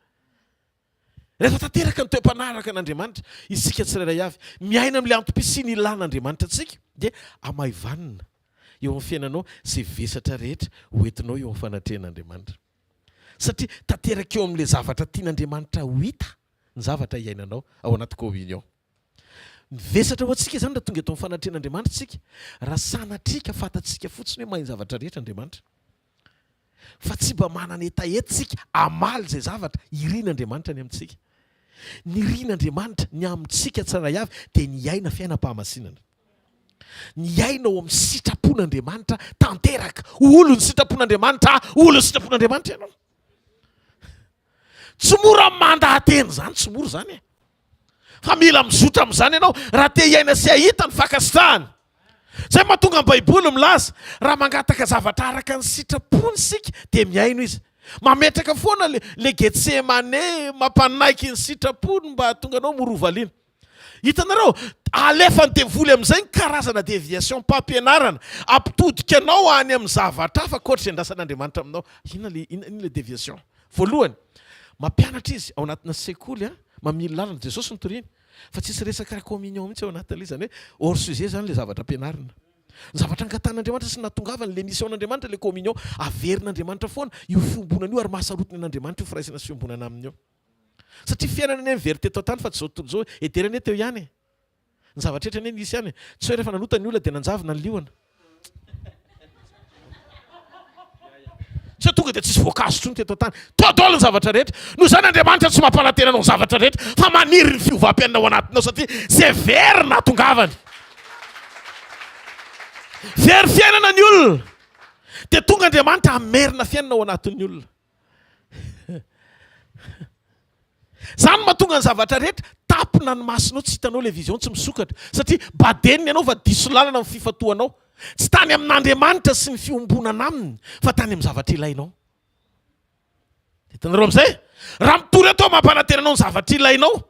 S1: Rehefa tanteraka ny toe-panaraka an'Andriamanitra, isika tsirairay avy, miaina amin'ilay antom-pisiany ilan'Andriamanitra antsika, dia amaivanina eo amin'ny fiainanao izay vesatra rehetra hoentinao eo amin'ny fanatrehan'Andriamanitra. Satria tanteraka eo amin'ilay zavatra tian'Andriamanitra ho hita, ny zavatra iainanao ao anaty communion. Vesatra ho antsika izany raha tonga eto amin'ny fanatrehan'Andriamanitra tsika, raha sanatrika fatatsika fotsiny hoe mahay zavatra rehetra Andriamanitra. Fa tsy mba manana etaetsika amaly izay zavatra irian'Andriamanitra ny amintsika. Ny irian'Andriamanitra ny amintsika tsaray avy dia ny aina fiainam-pahamasinana. Ny aina ao amin'ny sitrapon'Andriamanitra tanteraka. Olo ny sitrapon'Andriamanitra, olo ny sitrapon'Andriamanitra ianao. Tsy mora mandahateny zany, tsy mora zany e. Fa mila mizotra amin'izany ianao raha te hiaina sy hahita ny fakasitrahany. Zay mahatonga ny Baiboly milaza, raha mangataka zavatra araka ny sitrapony sika dia miaino izy. Mametraka foana le Getsemane mampanaiky ny sitrapony mba tonga anao morovaliana. Hitanareo, alefa ny devoly amin'izay ny karazana déviation mpampianarana, ampitodika anao any amin'ny zavatra hafa koatra izay andrasan'Andriamanitra aminao. Inona le déviation? Voalohany, mampianatra izy ao anatina sekoly, mamily lalana Jesosy nitoriany. Fa tsisy resaka communion mihitsy ao anatin'ilay zany hoe hors sujet zany le zavatra ampianarina. Ny zavatra angatan'Andriamanitra sy natongavany le mission'Andriamanitra le communion, averin'Andriamanitra foana io fiombonana io ary mahasarotiny an'Andriamanitra io firaisana sy fiombonana aminy io. Satria fiainana any amin'ny verité tao tany fa tsy zao tontolo zao eterany teo ihany. Ny zavatra rehetra ane nisy ihany. Tsy hoe rehefa nanota ny olona dia nanjavona ny liona. Tsy tonga dia tsisy voankazo tsony teto tany. Todolo ny zavatra rehetra. Noho izany Andriamanitra tsy mampanantena anao ny zavatra rehetra, fa maniry ny fiovam-piainana ao anatinao satria zay very natongavany. Very fiainana ny olona. Dia tonga Andriamanitra amerina fiainana ao anatin'ny olona. Zany mahatonga ny zavatra rehetra tapina ny masonao, tsy hitanao le vision, tsy misokatra. Satria badeniny ianao fa diso lalana amin'ny fifatoanao. Tsy tany amin'Andriamanitra sy ny fiombonana aminy, fa tany amin'ny zavatra ilainao. Hitanareo amin'izay? Raha mitory atao mampanantena anao ny zavatra ilainao,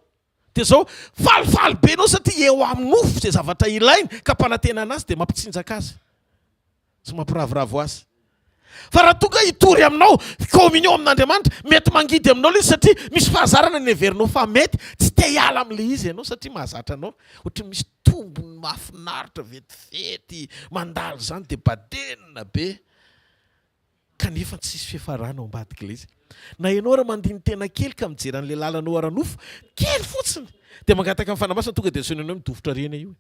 S1: dia zao falifaly be anao satria eo amin'ny nofo izay zavatra ilainy ka mpanantena anazy dia mampitsinjaka azy. Tsy mampiravoravo azy. Fa raha tonga hitory aminao communion amin'Andriamanitra, mety mangidy aminao ilay izy satria misy fahazarana ny heverinao fa mety tsy te hiala amin'ilay izy ianao satria mahazatra anao. Ohatra misy tombony mahafinaritra vetivety mandalo zany dia badenina be. Kanefa tsisy fiafarana ao ambadika ilay izy. Na ianao raha mandiny tena kely ka mijery an'ilay lalanao ara-nofo, kely fotsiny, dia mangataka amin'ny fanamasina tonga dia sonenao midofotra rena io.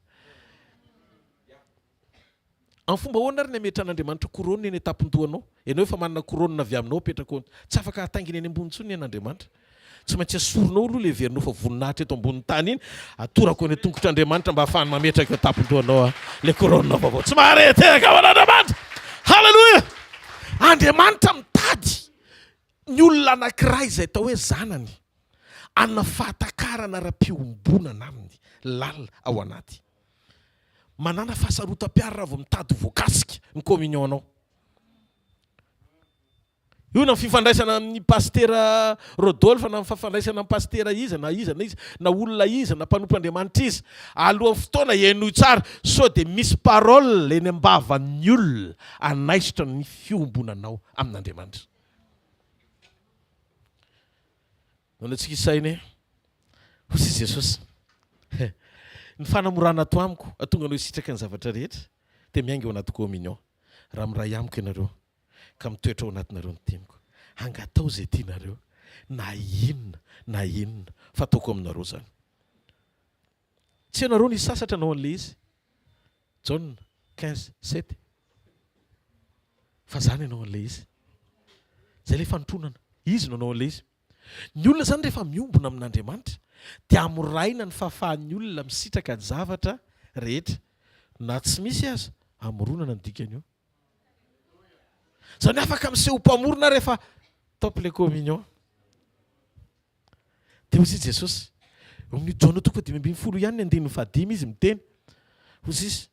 S1: Amin'ny fomba hoana ary ny ametran'Andriamanitra koronina eny etapon-dohanao. Ianao efa manana koronina avy aminao petraka ao. Tsy afaka hataingina eny ambony intsony ny Andriamanitra. Tsy maintsy asorinao aloha le heverinao fa voninahitra eto ambonin'ny tany iny, atorako eny tongotr'Andriamanitra mba ahafahany mametraka eo etapon-dohanao le koronina vaovao. Tsy mahareteka ao an'Andriamanitra. Halleluja! Andriamanitra mitady ny olona anankiray izay tao hoe zanany, anna fahatakarana ara-piombonana aminy lalina ao anaty. Manana fahasarotam-piara raha vao mitady voakasika ny communion anao. Io na fifandraisana amin'ny pastera Rodolphe, na fifandraisana amin'ny pastera iza, na olona iza, na mpanompo Andriamanitra iza, alohan'ny fotoana hiainoy tsara, sao dia misy parole eny am-bavan'ny olona anaisitra ny fiombonanao amin'Andriamanitra. Nantsika isainy hoy Jesosy, ny fanamorana ato amiko atonga anao hisitraka ny zavatra rehetra dia miainga ao anaty communion. Raha miray amiko ianareo ka mitoetra ao anatinareo ny teniko, hangatao izay tianareo, na inona fataoko aminareo zany. Tsy ianareo ny sasatra anao an'ilay izy, John 15:7, fa zany ianao an'ilay izy. Zay ilay fanotronana, izy no anao an'ilay izy. Ny olona zany rehefa miombona amin'Andriamanitra dia amoraina ny fahafahan'ny olona misitraka ny zavatra rehetra, na tsy misy aza amoronana ny dikany io. Zany afaka miseho mpamorona rehefa taopy le communion. Dia hozy Jesosy amin'ny Jaona toko 5:10 ihany ny 15 izy miteny. Hozy izy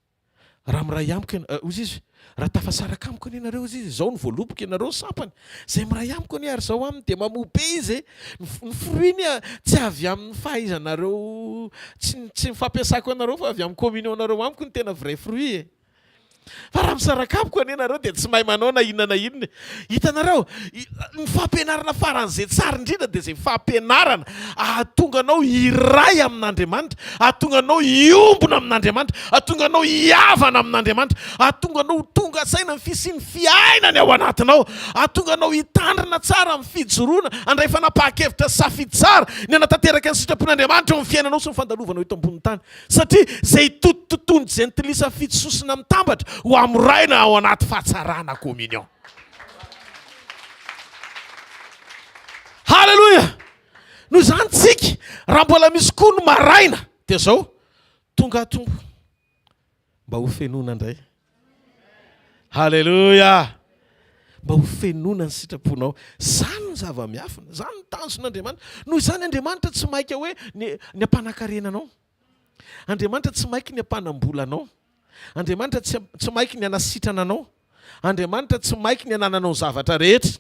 S1: raha miray amiko hozy izy raha tafasaraka amiko any ianareo izy izao ny voaloboka ianareo sampany zay miray amiko any ary zao aminy dia mamobe izy ny fruiny tsy avy amin'ny fahaizanareo tsy fampiasako anareo fa avy amin'ny communion anareo amiko ny tena vrai fruit fa raha misaraka amiko any ianareo dia tsy mahay manao na inona na inona. Hitanareo ny fampianarana faran'izay tsara indrindra dia izay fampianarana ahatonga anao iray amin'Andriamanitra, ahatonga anao iombona amin'Andriamanitra, ahatonga anao hiavana amin'Andriamanitra, ahatonga anao tonga saina ny fisiany fiainany ao anatinao, ahatonga anao hitandrina tsara amin'ny fijoroana, andray fanapahakevitra safidy tsara ny anatanteraka ny sitrapon'Andriamanitra eo amin'ny fiainanao sy ny fandalovana eto ambony tany. Satria izay tototondy izay nitilisa fitsosina mitambatra ho amiraina ao anaty fahatsarana communion. Halleluja! Noho izany tsika raha mbola misy koa no maraina dia zao tonga tombo mba ho fenona indray. Halleluja! Mba ho fenona ny sitraponao. Zany ny zava-miafina, zany ny tanjon'Andriamanitra. Noho izany Andriamanitra tsy maika hoe ny ampanankarenanao. Andriamanitra tsy maiky ny ampanambolanao. Andriamanitra tsy maiky ny anasitrana anao. Andriamanitra tsy maiky ny anananao zavatra rehetra.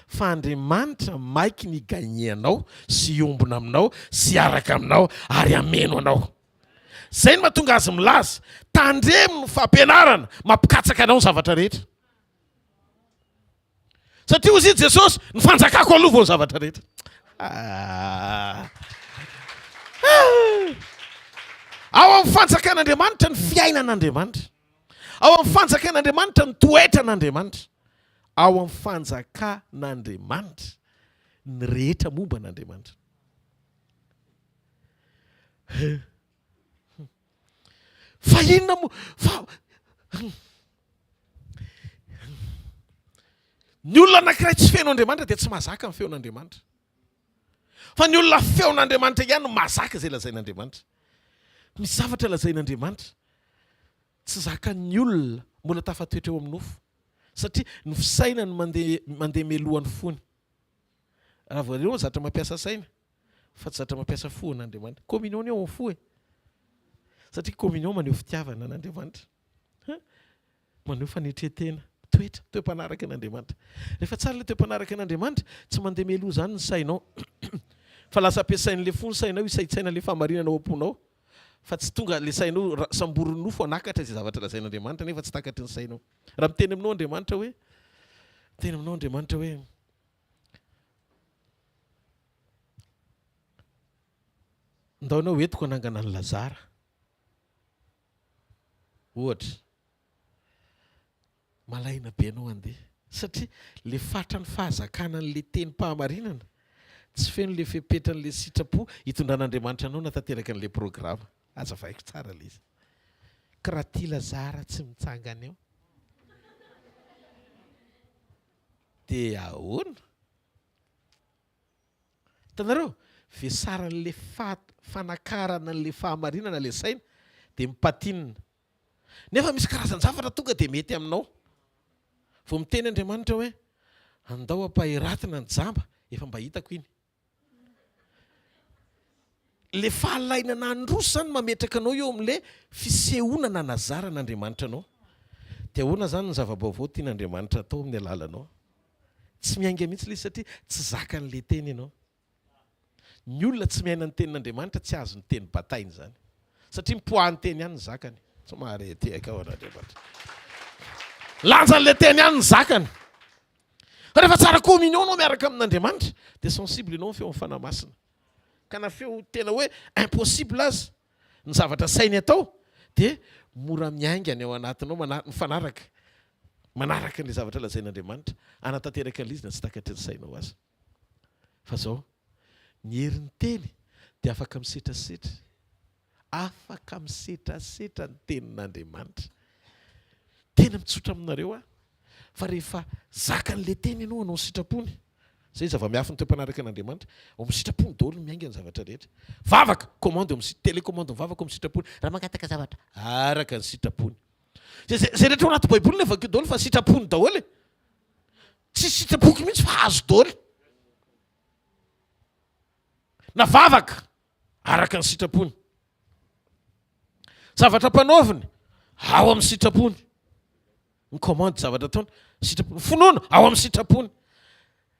S1: Fa Andriamanitra maiky ny gagneanao sy iombona aminao sy araka aminao ary ameno anao. Zay no mahatonga azy milaza tandremo ny fampianarana mampikatsaka anao ny zavatra rehetra. Satria hozy Jesosy ny fanjakako aloha vao ny zavatra rehetra. Ao amin'ny fanjakan'Andriamanitra ny fiainan'Andriamanitra. Ao amin'ny fanjakan'Andriamanitra ny toetran'Andriamanitra. Ao amin'ny fanjakan'Andriamanitra ny rehetra momba n'Andriamanitra. Fa inona ny olona anankiray tsy feno Andriamanitra dia tsy mahazaka ny feon'Andriamanitra. Fa ny olona feon'Andriamanitra ihany no mahazaka izay lazain'Andriamanitra. Misy zavatra lazain'Andriamanitra tsy zakan'ny olona mbola tafatoetra eo amin'ny nofo. Satria ny fisaina no mandeha melohan'ny fony. Raha voareo zatra mampiasa saina fa tsy zatra mampiasa fo an'Andriamanitra. Communion eo amin'ny fo e. Satria communion maneho fitiavana an'Andriamanitra. Maneho fanetretena, toetra, toe-panaraka an'Andriamanitra. Rehefa tsara ilay toe-panaraka an'Andriamanitra, tsy mandeha meloha zany ny sainao. Fa lasa ampiasain'ilay fo ny sainao, isaitsaina ilay fahamarinana ao am-ponao. Fa tsy tonga le sainao samborony nofo anakatra izay zavatra lazain'Andriamanitra nefa tsy takatry ny sainao. Raha miteny aminao Andriamanitra hoe ndaonao entiko anangana ny Lazara. Ohatra malaina be anao andeha satria le fatra ny fahazakana n'le teny-pahamarinana tsy feno le fepetran'le sitrapo hitondran'Andriamanitra anao natanteraka n'le programa. Azavaiko tsara le izy. Karaha ty Lazara tsy mitsangana eo dia ahoana? Hitanareo vesaran'le fanakarana n'le fahamarinana le saina dia mipatinina. Nefa misy karazan-javatra tonga dia mety aminao. Vao miteny Andriamanitra hoe andao ampahiratina ny jamba, efa mba hitako iny. Le fahalaina nandroso zany mametraka anao eo amin'le fisehoana nazaran'Andriamanitra anao. Dia ahoana zany ny zava-baovao tian'Andriamanitra atao amin'ny alalanao? Tsy miainga mihitsy ilay satria tsy zakan'le teny ianao. Ny olona tsy miaina ny tenin'Andriamanitra tsy azo ny teny batainy zany. Satria mipoahan'ny teny ihany ny zakany. Somary tehaka ao an'Andriamanitra. Lanjan'le teny ihany ny zakany. Rehefa tsara communion anao miaraka amin'Andriamanitra dia sensible ianao ny feo fanamasina. Ka na feo tena hoe impossible azy ny zavatra sainy atao dia mora miaingana ao anatinao mifanaraka manaraka ny zavatra lazain'Andriamanitra anatanteraka an'ilay izy na tsy takatry ny sainao azy. Fa zao ny herin'ny teny dia afaka misetrasetra. Afaka misetrasetra ny tenin'Andriamanitra. Tena mitsotra aminareo fa rehefa zakan'le teny ianao anao sitrapony. Zay zava-miafy ny toe-panaraka an'Andriamanitra. Ao amin'ny sitrapony daholo ny miainga ny zavatra rehetra. Vavaka commande télécommande vavaka amin'ny sitrapony. Raha mangataka zavatra araka ny sitrapony. Zay rehetra ao anaty Baiboly nefa daholo fa sitrapony daholo e. tsy sitrapoky mihitsy fa azo dôly. Navavaka araka ny sitrapony. Zavatra mpanaoviny ao amin'ny sitrapony. Ny commande zavatra ataony sitrapony. Finoana ao amin'ny sitrapony.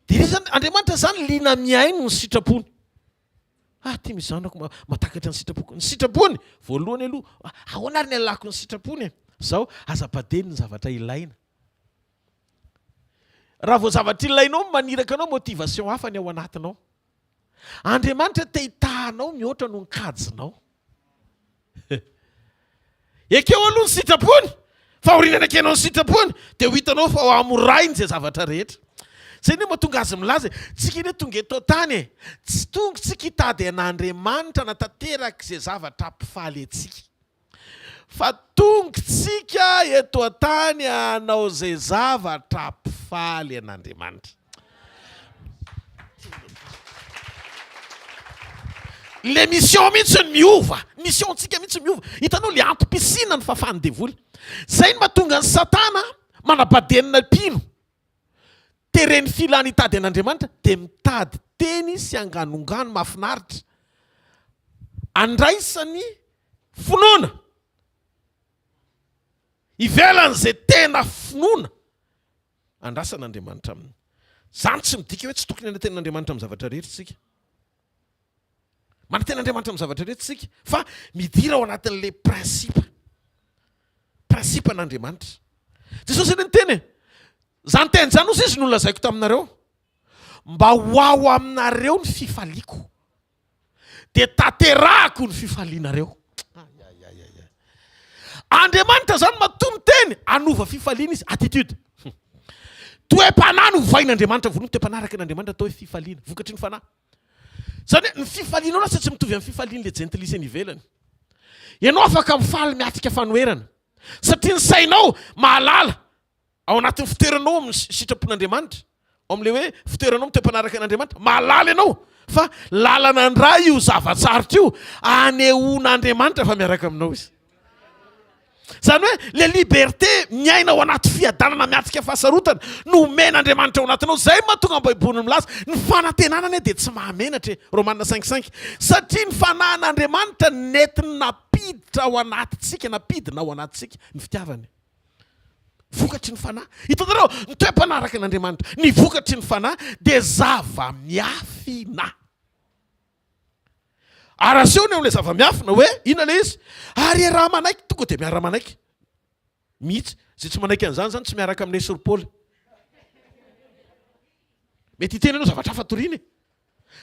S1: Dia zany Andriamanitra zany lina miaino ny sitrapony. Ty misy zanako matakatra ny sitrapony. Ny sitrapony voalohany aloha ahoana ary ny alako ny sitrapony zao aza-padeny ny zavatra ilaina. Raha vao zavatra ilainao maniraka anao motivation hafa ny ao anatinao. Andriamanitra te hitahanao mihoatra no nikajinao. Ekeo aloha ny sitrapony, fa orinana akenao ny sitrapony, dia ho hitanao fa amorainy izay zavatra rehetra. Zay ny mahatonga azy milaza, tsika iny tonga eto tany tsy tonga tsika hitady an'Andriamanitra natateraka izay zavatra ampifaly antsika. Fa tonga tsika eto tany hanao izay zavatra ampifaly an'Andriamanitra. Le mission mihitsy ny miova, mission tsika mihitsy miova. Hitanao le antom-pisina ny fafany devoly. Zay ny mahatonga ny Satana manapadenina pino. Tereny filany hitady an'Andriamanitra dia mitady teny sy anganongano mahafinaritra. Andraisany finoana. Ivelan'izay tena finoana. Andrasan'Andriamanitra aminy. Zany tsy midika hoe tsy tokony anaten'Andriamanitra amin'ny zavatra rehetra tsika. Manaten'Andriamanitra amin'ny zavatra rehetra tsika. Fa midira ao anatin'ilay prinsipa. Prinsipa an'Andriamanitra. Jesosy ny teny. Zany teny zany ozy izy no lazaiko taminareo. Mba ho ao aminareo ny fifaliako. Dia taterahako ny fifalianareo. Andriamanitra zany matomy teny anova fifaliana izy. Attitude. Toe-panahy no hovain'Andriamanitra voaloha. Toe-panahy araka n'Andriamanitra atao hoe fifaliana. Vokatry ny fanahy. Zany ny fifalianao lasa tsy mitovy amin'ny fifaliana le gentilisa ny ivelany. Ianao afaka mifaly miatrika fanoherana. Satria ny sainao mahalala ao anatin'ny fitoeranao amin'ny sitrapon'Andriamanitra. Ao amin'ilay hoe fitoeranao toe-panaraka n'Andriamanitra. Mahalala ianao. Fa lalana ndray io zava-tsarotra io anehoan'Andriamanitra fa miaraka aminao izy. Zany hoe le liberté miaina ao anaty fiadanana miatrika fahasarotana no men'Andriamanitra ao anatinao. Zay mahatonga amin'ny Baiboliny milaza ny fanantenanana dia tsy mahamenatra. Romaina 5:5. Satria ny fanahin'Andriamanitra netiny napiditra ao anatintsika, napidina ao anatintsika ny fitiavany. Vokatry ny fanahy. Hitanareo ny toe-panaraka n'Andriamanitra. Ny vokatry ny fanahy dia zava-miafina. Araseony amin'ilay zava-miafina hoe inona le izy? Ary raha manaiky tonga dia miara manaiky. Mihitsy, zay tsy manaiky an'izany zany tsy miaraka amin'ilay Sir Paul. Mety hiteny ianao zavatra hafa toriana.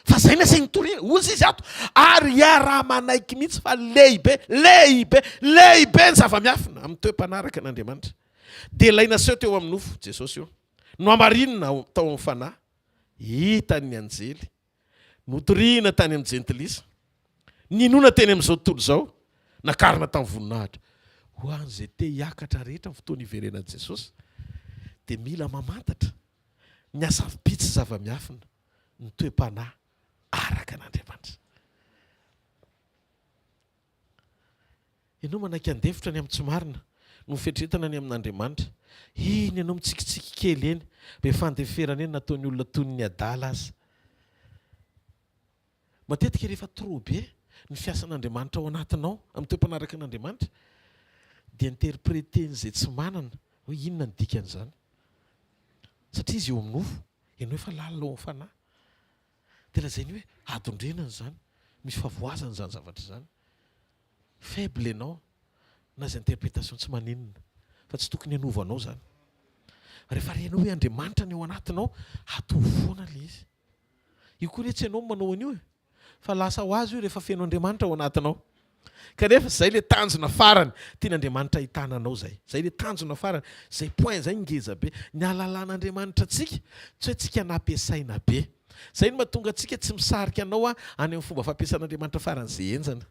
S1: Fa zay nasay ny toriana. Ozy izy ato. Ary raha manaiky mihitsy fa lehibe ny zava-miafina amin'ny toe-panaraka n'Andriamanitra. Dia ilaina seho teo amin'ny nofo Jesosy io. No amarinina tao amin'ny fanahy. Hitan'ny anjely. Notoriana tany amin'ny gentilisa. Ninona teny amin'izao tontolo izao. Nakarina tamin'ny voninahitra. Ho an'izay te hiakatra rehetra amin'ny fotoana iverenan'i Jesosy. Dia mila mamantatra. Ny asafipitsy zava-miafina. Ny toe-panahy araka n'Andriamanitra. Ianao manaiky andefitra ny amin'ny tsy marina. No fetretana ny amin'Andriamanitra. Iny ianao mitsikitsiky kely eny. Be fandeferana eny nataony olona toy ny adala azy. Matetika rehefa trop be ny fiasan'Andriamanitra ao anatinao amin'ny toe-panaraka n'Andriamanitra dia interpréten'izay tsy manana hoe inona ny dikan'izany. Satria izy eo amin'ny nofo, ianao efa lalina ao amin'ny fanahy. Dia lazainy hoe adondrenana zany, misy favoazana zany zavatra zany. Faible ianao na izay interprétation tsy maninona fa tsy tokony hanovanao zany. Rehefa renao hoe Andriamanitra ny ao anatinao, atao foana le izy. Io koa rehetra ianao manao an'io fa lasa ho azy io rehefa feno Andriamanitra ao anatinao. Kanefa zay le tanjona farany tian'Andriamanitra hitananao zay. Zay le tanjona farany, zay point zay ngeza be. Ny alalan'Andriamanitra antsika, tsy hoe tsika nampiasaina be. Zay no mahatonga antsika tsy misarika anao any amin'ny fomba fampiasan'Andriamanitra faran'izay enjana.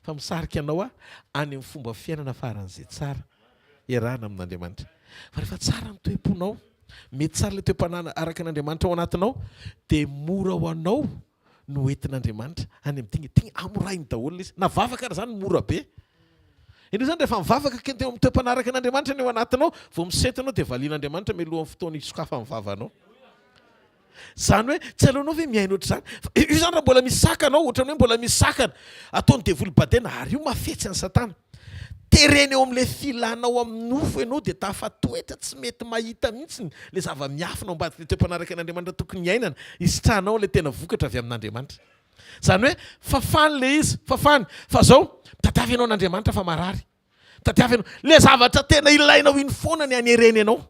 S1: Fa misarika anao any amin'ny fomba fiainana faran'izay tsara. Iarahana amin'Andriamanitra. Fa rehefa tsara ny toe-ponao, mety tsara le toe-panahy araka n'Andriamanitra ao anatinao, dia mora ho anao no entin'Andriamanitra any amin'ny tigny amorainy daholo izy. Navavaka raha zany mora be. Ino zany rehefa mivavaka ke teo am'toepanaraka n'Andriamanitra ny ao anatinao, vao misetanao dia valian'Andriamanitra mialohan'ny fotoana isokafa mivavanao. Zany hoe tsy aleonao hoe miaina ohatr'izany. Io zany raha mbola misy sakana ao, ohatran'ny hoe mbola misy sakana ataony devoly badena, ary io mafetsy ny Satana. Tereny eo amin'ilay filanao amin'ny nofo ianao dia tafatoetra tsy mety mahita mihitsy le zava-miafina ao ambadika le toepanaraka n'Andriamanitra tokony iainana, isitranao le tena vokatra avy amin'Andriamanitra. Zany hoe fafany le izy, fafany. Fa zao tadiavy ianao n'Andriamanitra fa marary. Tadiavy ianao le zavatra tena ilainao iny foana ny anereny ianao.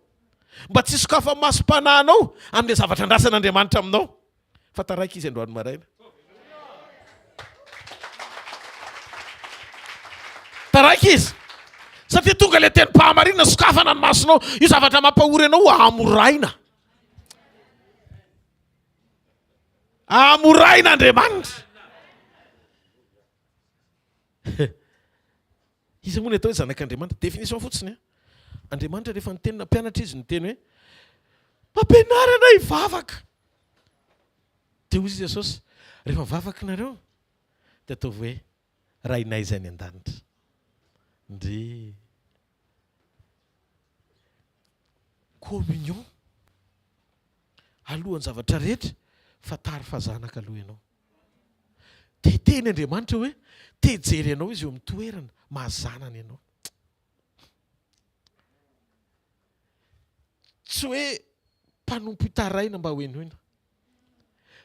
S1: Mba tsy sokafa masom-panahinao amin'le zavatra andrasan'Andriamanitra aminao. Fa taraiky izy androany maraina. Taraiky izy. Satria tonga le teny mpahamarina sokafana ny masonao, io zavatra mampahory anao amoraina. Amoraina Andriamanitra. Izy moa ny atao hoe zanak'Andriamanitra, définition fotsiny. Andriamanitra rehefa nitenina mpianatra izy niteny hoe mampianarana hivavaka. Dia hoy Jesosy, rehefa mivavaka nareo dia ataovy hoe rainay izay any an-danitra. Ndre communion alohan'ny zavatra rehetra fatary fa zanaka aloha ianao. Dia teny Andriamanitra hoe tejery ianao izy eo amin'ny toerana mahazanana ianao. Tsy hoe mpanompo hitaraina mba hoenoina,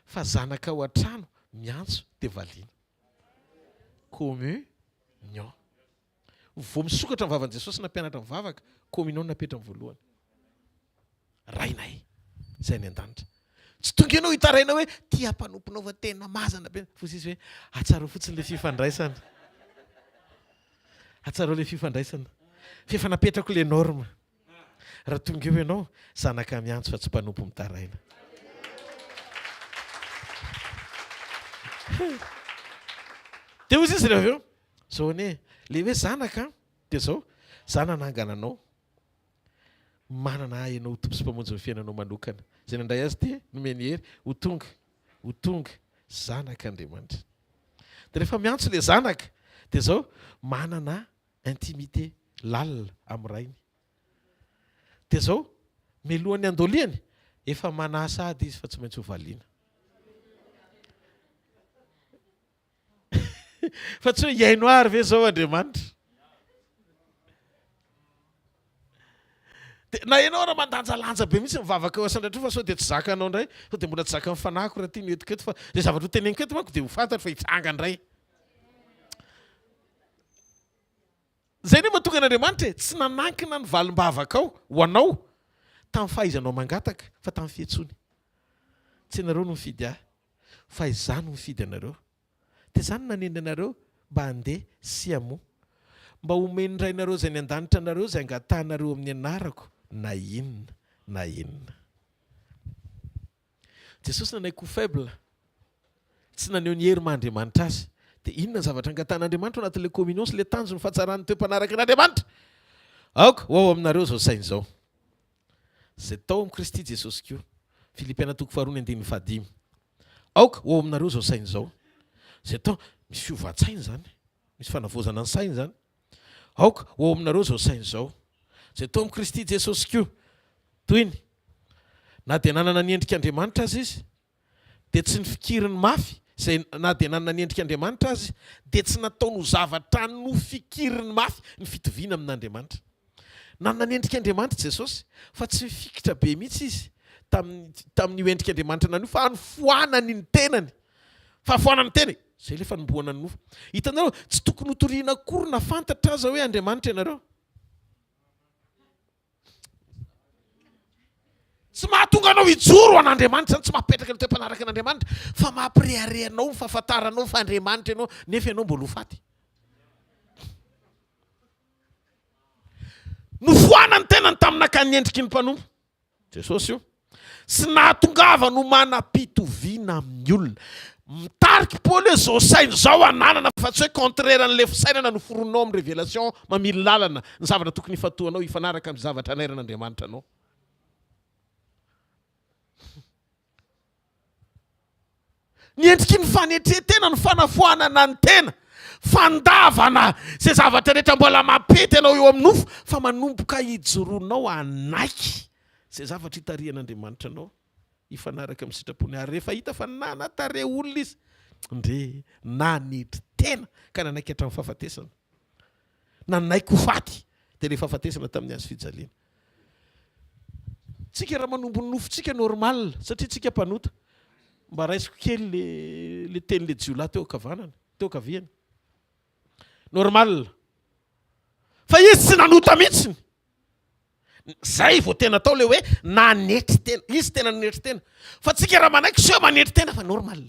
S1: fa zanaka ao an-trano miantso dia valiana. Communion. Vao misokatra ny vavan'i Jesosy nampianatra mivavaka, communion napetra ny voalohany. Rainay izay ny an-danitra. Tsy tonga ianao hitaraina hoe tia mpanomponao fa tena mazana be. Fosy izy hoe atsarao fotsiny le fifandraisana. Atsarao le fifandraisana. Fefa napetrako le norme. Raha tonga eo ianao zanaka miantso fa tsy mpanompo mitaraina. Dia hoy izy rehefa eo zao anie le hoe zanaka dia zao zanana angananao manana ianao tompo sy mpamonjy ny fiainanao manokana. Zay nandray azy ty nomeny hery ho tonga zanak'Andriamanitra. Dia rehefa miantso le zanaka dia zao manana intimité lalina amin'ny rainy. Dia zao mialohan'ny andoliany efa manasa ady izy fa tsy maintsy ho valiana. Fa tsy hoe iaino ary ve zao Andriamanitra. Na ianao raha mandanjalanja be mihitsy mivavaka ao asandratra fa sao dia tsy zakanao indray, sao dia mbola tsy zaka mifanako raha tia noetiketo, fa zay zavatra ho teneniko eto manko dia ho fantatra fa hitsanga indray. Zay ny mahatonga an'Andriamanitra tsy nanankina ny valim-bavaka ao ho anao tamin'ny fahaizanao mangataka fa tamin'ny fietsony. Tsy ianareo no mifidy ahy fa izany no mifidy anareo. Dia izany nanendry anareo mba handeha sy hamoa, mba homeny rainareo izay ny an-danitra anareo izay angatanareo amin'ny anarako na inona na inona. Jesosy nanaiky ho faible, tsy naneho ny hery maha-Andriamanitra azy. Dia inona ny zavatra angatan'Andriamanitra ao anatin'ilay communion sy ilay tanjony fahatsarany toe-panaraka n'Andriamanitra? Aoka ho ao aminareo izao saina izao. Zay tao amin'ny Kristy Jesosy koa. Filipiana 4:1-5. Aoka ho ao aminareo izao saina izao. Zay tao misy fiovan-tsaina zany, misy fanavozana ny saina zany. Aoka ho ao aminareo izao saina izao. Zay tao amin'ny Kristy Jesosy koa. Toy ny na dia nanana ny endrik'Andriamanitra azy izy dia tsy ny fikiriny mafy, zay na dia nanana ny endrik'Andriamanitra azy dia tsy nataony ho zavatra no fikiriny mafy ny fitoviana amin'Andriamanitra. Nanana ny endrik'Andriamanitra Jesosy fa tsy mifikitra be mihitsy izy tamin'io endrik'Andriamanitra nany fa nifoanany ny tenany. Fa foanany teny zay le fanomboana ny nofo. Hitanareo tsy tokony ho toriana akory na fantatra aza hoe Andriamanitra ianareo. Tsy mahatonga anao hijoro an'Andriamanitra, tsy mahapetraka ny toe-panaraka an'Andriamanitra, fa mampireharehanao ny fahafantaranao fa Andriamanitra ianao nefa ianao mbola ho faty. Nofoanany tenany tamin'nakany ny endriky ny mpanompo Jesosy io. Sy nahatongava no manam-pitoviana amin'ny olona. Mitariky Paoly hoe zao saina zao ananana fa tsy hoe contraire an'ilay fisainana no foronao amin'ny révélation mamily lalana ny zavatra tokony hifatoanao hifanaraka amin'ny zavatra anairan'Andriamanitra anao. Ny endriky ny fanetretena ny fanafoanana ny tena fandavana zay zavatra rehetra mbola mapety ianao eo amin'ny nofo fa manomboka hijoronao anaiky zay zavatra hitarihan'Andriamanitra anao ifanaraka amin'ny sitrapony ary rehefa hita fa nanatare olona izy ndre nanetry tena ka nanaiky hatramin'ny fahafatesana nanaiky ho faty dia ilay fahafatesana tamin'ny azo fijaliana. Tsika raha manombo ny nofontsika normal satria tsika mpanota mba raisiko kely le teny le jiolahy teo akavanana teo akaviany normal fa izy tsy nanota mihitsiny zay vao tena atao le hoe nanetry tena izy tena nanetry tena fa tsika raha manaiky seo manetry tena fa normal.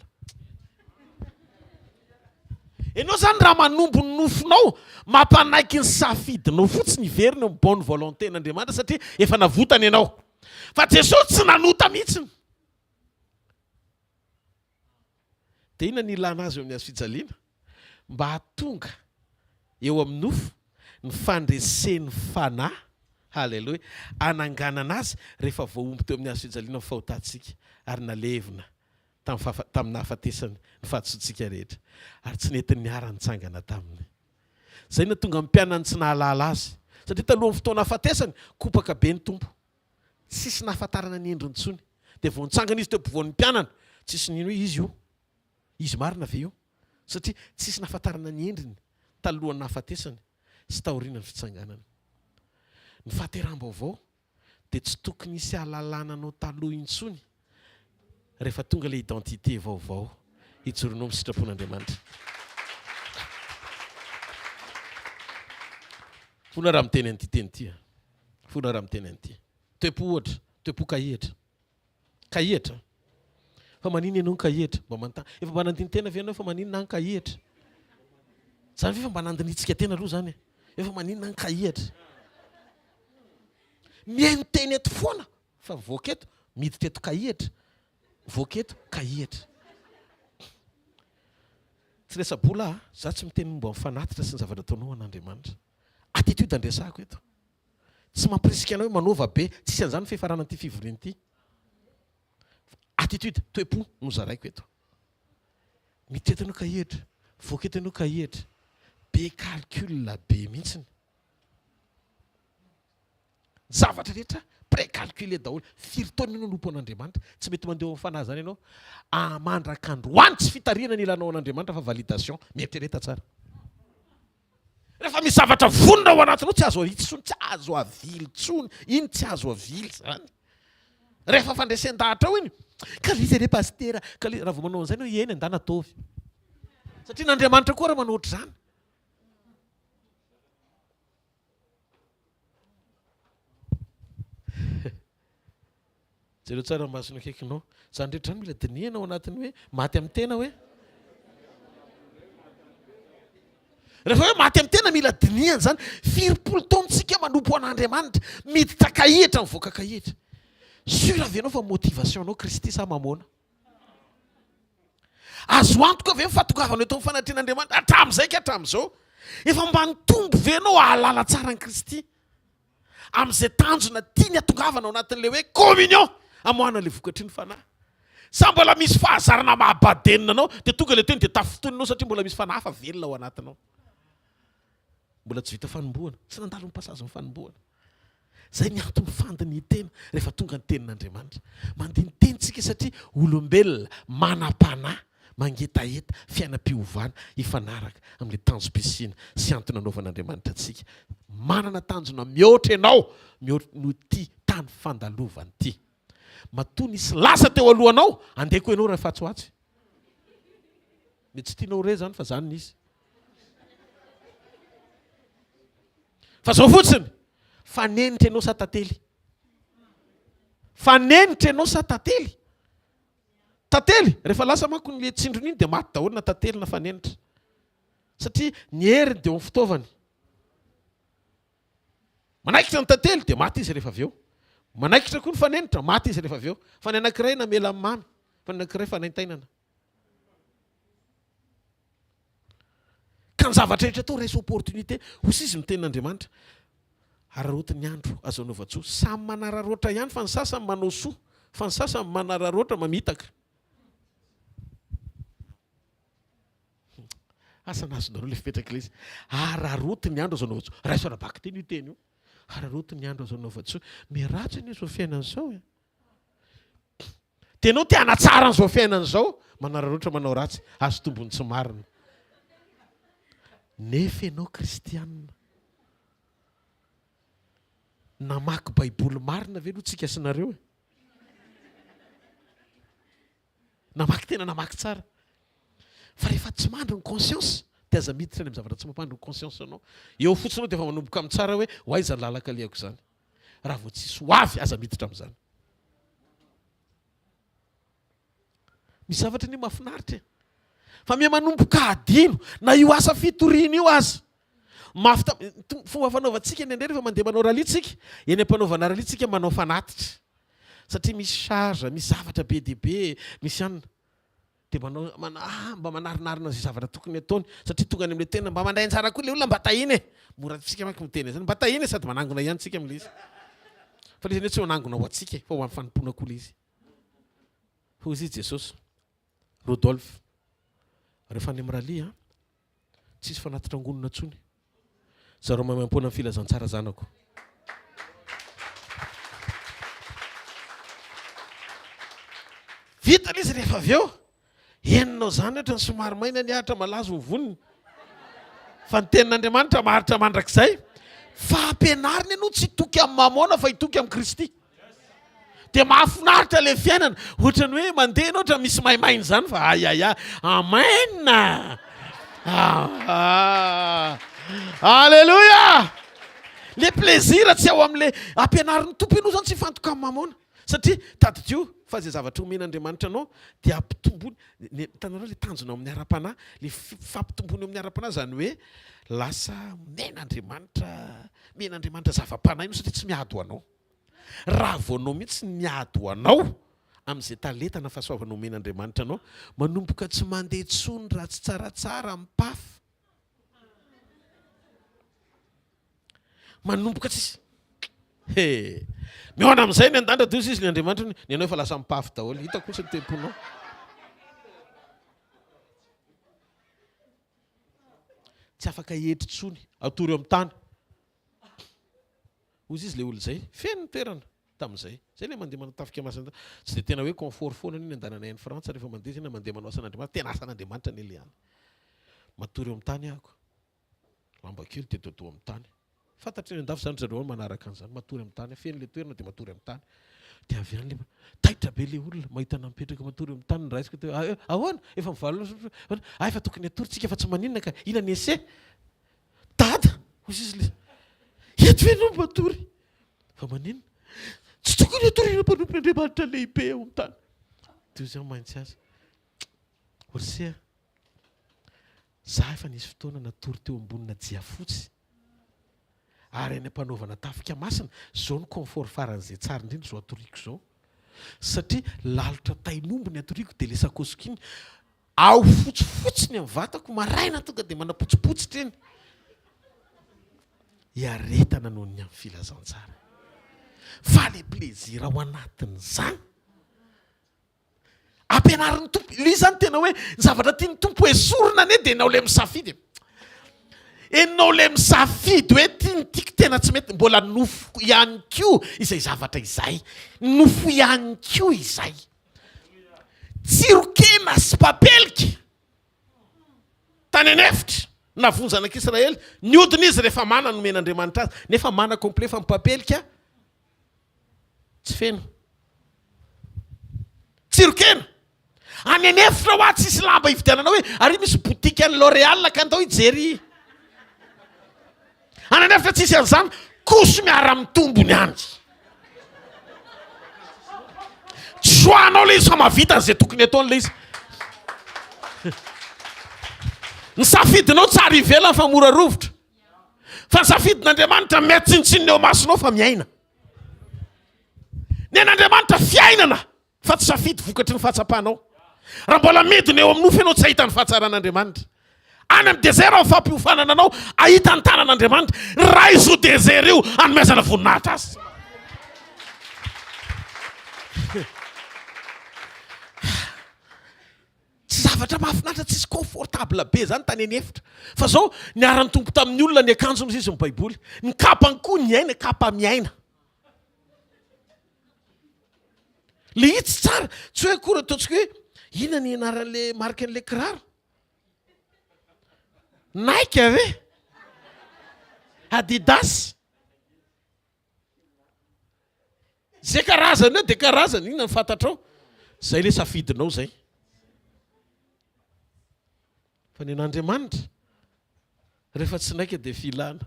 S1: Ianao zany raha manombo ny nofonao mampanaiky ny safidinao fotsiny iverina amin'ny bonne volonté n'Andriamanitra satria efa navotany ianao fa Jesosy tsy nanota mihitsiny. Dia inona ny ilana azy eo amin'ny azo fijaliana mba hatonga eo amin'ny nofo ny fandresen'ny fanahy halleloja ananganana azy rehefa voaomby teo amin'ny azo fijaliana ny fahotantsika ary nalevina tamin'ny hafatesany ny fahatsotsika rehetra ary tsy nety niara-nitsangana taminy. Zay na tonga mpianany tsy nahalala azy satria talohan'ny fotoana hafatesany kopaka be ny tompo tsisy nahafantarana ny endriny tsony dia vao nitsangana izy teo ampovoan'ny mpianana tsisy nino hoe izy io izy marina ve io satria tsisy nahafantarana ny endriny talohan'ny nahafatesany sy taorianany fitsanganana. Ny fahateram-baovao dia tsy tokony hisy ahalalànanao taloha intsony rehefa tonga ilay identité vaovao hijoronao amin'ny sitrapon'Andriamanitra. Fona raha miteny an'ity teny ity fona raha miteny an'ity toepo ohatra toepo kahietra fa manino ianao ny kahietra mba manontany efa mba nandiny tena ve ianao fa manino na ny kahietra zany efa mba nandinitsika tena aloha zany efa manino na ny kahietra mihaino teny eto foana fa voaketo miditra eto kahietra voaketo kahietra tsy resabola za tsy miteny momba mifanatitra sy ny zavatra ataonao an'Andriamanitra attitude andresako eto tsy mampirisika anao hoe manova be tsisy an'izany fifarana an'ity fivoriana ity attitude toepo no zaraiko eto miditra eto kahietra voaketo ianao kahietra be calcul be mihitsiny zavatra rehetra précalculé daholo firy-taona ianao nompo an'Andriamanitra tsy mety mandeha amin'ny fanahy zany ianao mandrak'androany tsy fitariana ny ilanao an'Andriamanitra fa validation mieritreretra tsara rehefa misy zavatra vonona ao anatinao tsy azo ahitsony tsy azo avily tsony iny tsy azo avily zany rehefa fandresen-dahatra ao iny kaliza re pastera raha vao manao an'izay no eny andana ataovy satria n'Andriamanitra koa raha manao ohatr' zany. Jereo tsara masina akaikinao zany rehetra mila dinihana ao anatiny hoe maty amin'ny tena hoe rehefa hoe maty amin'ny tena mila dinihana zany firimpolo taontsika manompo an'Andriamanitra miditra kahietra mivoaka kahietra sura ve anao fa motivation anao Kristy sa mamoana azo antoka ve mifatongavana eto amin'ny fanatrehan'Andriamanitra hatramin'izay ka hatramin'izao efa mba nitombo ve anao ahalala tsara ny Kristy amin'izay tanjona tiany atongavana ao anatin'ilay hoe communion amoahana le vokatry ny fanahy sa mbola misy fahazarana mahabadenina anao dia tonga le teny dia tafotoninao satria mbola misy fanahy hafa velona ao anatinao mbola tsy vita fanomboana sy nandalo ny fanomboana zay ny antony fandiny tena rehefa tonga ny tenin'Andriamanitra mandiny tenitsika satria olombelona manam-panahy mangetaheta fiainam-piovana ifanaraka amin'ilay tanjom-pisiana sy antony anaovan'Andriamanitra antsika manana tanjona mihoatra ianao mihoatra no ty tany fandalovany ty matoa nisy lasa teo alohanao andeko ianao raha fatsoatsy mety tsy tianao re zany fa zany nisy fa zao fotsiny fanenitra ianao sa tantely fanenitra ianao sa tantely tantely rehefa lasa manko ny le tsindrony iny dia maty daholo na tantely na fanenitra satria ny heriny dia amin'ny fitaovany manaikitra ny tantely dia maty izy rehefa avy eo manaikitra koa ny fanenitra maty izy rehefa avy eo fa ny anankiray namela amin'ny mamy fa ny anankiray fanaintainana ka ny zavatra rehetra atao raisy opportunité hosi izy mitenin'Andriamanitra ararotin'ny andro azo anaova-tsoa samy manararoatra ihany fa ny sasany manao soa fa ny sasany manararoatra mamitaka Asanazonareo le fipetraka ilay izy. Araroty ny andro azo anaova. Raisorabaky teny io teny io. Araroty ny andro azo anaova. Miratsy ny zao fiainan'izao. Tenao te hanatsara an'izao fiainan'izao, manararotra manao ratsy, azo tombony tsy marina. Nefa ianao kristianina. Namaky baiboly marina ve aloha tsika sinareo? Namaky tena namaky tsara. Fa rehefa tsy mandry ny conscience, dia aza miditra any amin'ny zavatra tsy mampandry ny conscience anao. Eo fotsiny dia efa manomboka amin'ny tsara hoe hoaiza lalaka liako izany. Raha vao tsisy hoavy aza miditra amin'izany. Misy zavatra ny mahafinaritra. Fa miha manomboka adino na io asa fitoriana io aza. Fomba fanaovantsika ny rehefa mandeha manao ralitsika, eny am-panaovana ralitsika manao fanatitra. Satria misy charge, misy zavatra be dia be, misy anina. Dia mba manarinarina izay zavatra tokony ataony. Satria tonga any amin'ilay tena mba mandray anjara koa ilay olona mba tahiny. Mora tsika manko miteny izany. Mba tahiny sady manangona ihany tsika amin'ilay izy. Fa ilay izy tsy ho anangona ho antsika, fa ho amin'ny fanompoana koa ilay izy. Hoy izy Jesosy. Rodolphe. Rehefa any amin'ny ralia, tsisy fanatitra angonona tsony. Zareo mamampoana amin'ny filazantsara zanako. Vita izy rehefa avy eo. Enonao zany ohatra ny somary maina ny ahatra malazo ny voniny. Fa ny tenin'Andriamanitra maharitra mandrakizay. Fa ampianarina ianao tsy hitoky amin'ny mamona fa hitoky amin'ny Kristy. Dia mahafinaritra ilay fiainana. Ohatra ny hoe mandeha ianao ohatra misy maimaina izany fa ayaya. Amen. Alléluia. Le plaisir tsy ao amin'ilay ampianarin'ny tompo ianao zany tsy fantoka amin'ny mamona. Satria tadidio fa izay zavatra omen'Andriamanitra anao dia ampitombony. Hitanareo ilay tanjona amin'ny ara-panahy, ilay fampitombony amin'ny ara-panahy izany hoe lasa men'Andriamanitra zava-panahy ianao satria tsy miady ho anao. Raha vao anao mihitsy miady ho anao amin'izay talentana fahasoavanao omen'Andriamanitra anao, manomboka tsy mandeha tsony raha tsy tsaratsara mipafy. Manomboka tsisy. Mihoana amin'izay ny andandra toy izy ny Andriamanitra ny anao efa lasa mipafy daholo. Hitako kosa ny temponao. Tsy afaka hetry tsony atory eo amin'ny tany. Hoy izy le olo zay, feno toerana tamin'izay. Zay le mandeha manao tafika masina. Tsy dia tena hoe confort foana ny andanana any Frantsa rehefa mandeha zay na mandeha manao asan'Andriamanitra. Tena asan'Andriamanitra ny ilay any. Matory eo amin'ny tany ahako. Lamba kely dia dodo amin'ny tany. Fantatry ny andafy zany zareo manaraka an'izany. Matory amin'ny tany. Feno le toerana dia matory amin'ny tany. Dia avy any le taitra be le olona mahita napetraka matory amin'ny tany raisiko teo. Ahoana? Efa mivalona. Efa tokony atory tsika efa tsy maninona ka ina ny ese? Dada. Hoy izy le. Eto ve no matory? Fa maninona? Tsy tokony atoriana mpanompon'Andriamanitra lehibe eo amin'ny tany. Dia izay maintsy azy. Orsea. Za efa nisy fotoana natory teo ambonina jiafotsy. Ary any ampanaovana tafika masina, zao ny confort faran'izay tsara indrindra zao atoriako zao. Satria lalitra tainombo ny atoriako dia le sakosiko iny ao fotsifotsiny amin'ny vatako, maraina tonga dia manapotsipotsitra eny. Iaretana noho ny amin'ny filazantsara. Fa le plaisir ao anatin'izany. Ampianarin'ny tompo. Ilay izany tena hoe zavatra tian'ny tompo esorina ane dia enao le misafidy. Enao le misafidy hoe tiako tena tsy mety, mbola nofo ihany koa izay zavatra izay. Nofo ihany koa izay. Tsirokena sy papelika. Tany anefitra. Navonjanak'Israely. Niodina izy rehefa mana nomen'Andriamanitra azy. Nefa mana complet fa mipapelika. Tsy feno. Tsirokena. Any anefitra ho azy tsisy lamba ividianana hoe ary misy botika any L'Oréal ka andao hijery. Any anefitra tsisy an'izany, koso miara mitombony any. Tsoanao le izy fa mavita an'izay tokony ataony le izy. Ny safidinao tsara ivelany fa mora rovitra. Fa ny safidin'Andriamanitra mety tsinotsiny eo masonao fa miaina. Ny an'Andriamanitra fiainana fa tsy safidy vokatry ny fahatsapanao. Raha mbola midina eo amin'ny nofo ianao tsy ahita ny fahatsaran'Andriamanitra. Any amin'ny dezera ao fampiofanana anao ahita ny tanan'Andriamanitra. Raha izo dezera io anomezana voninahitra azy. tsy zavatra mahafinaritra tsisy confortable be zany tany eny efitra fa zao niarany tompo tamin'ny olona ny akanjo izy ny baiboly ny kapany koa ny aina kapa miaina le hitsy tsara tsy hoe akory ataontsika hoe ina ny anaran'le marika an'le kiraro Nike ave Adidas zay karazany eo de karazany inona ny fantatrao zay le safidinao zay fa ny an'Andriamanitra rehefa tsy naika de filana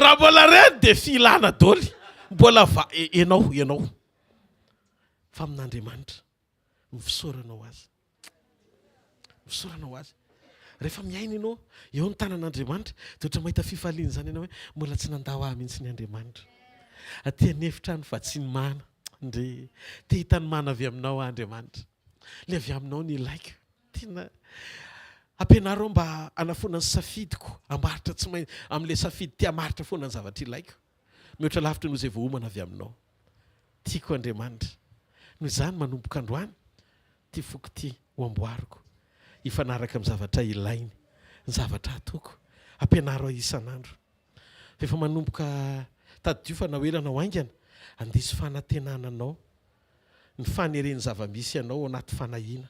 S1: raha mbola reny de filana dôly mbola enao fa amin'Andriamanitra mifisoranao azy rehefa miaina ianao eo ny tanan'Andriamanitra de ohatra mahita fifaliana zany ianao hoe mbola tsy nandao ahy mihitsy ny Andriamanitra aty anefitra any fa tsy ny mana ndre te hitany mana avy aminao Andriamanitra le avy aminao ny ilaiko tena ampianareo mba anafona ny safidiko ambaritra tsy main am'le safidy tia maritra foana ny zavatra ilaiko mihoatra lavitra noho izay voahomana avy aminao tiako Andriamanitra noho izany manomboka androany ty foko ty ho amboariko ifanaraka amin'ny zavatra ilainy ny zavatra ataoko ampianareo isan'andro fa efa manomboka taddio fa nahoelana ho aingana andisy fanantenananao ny fanereny zavamisy ianao anaty fanahina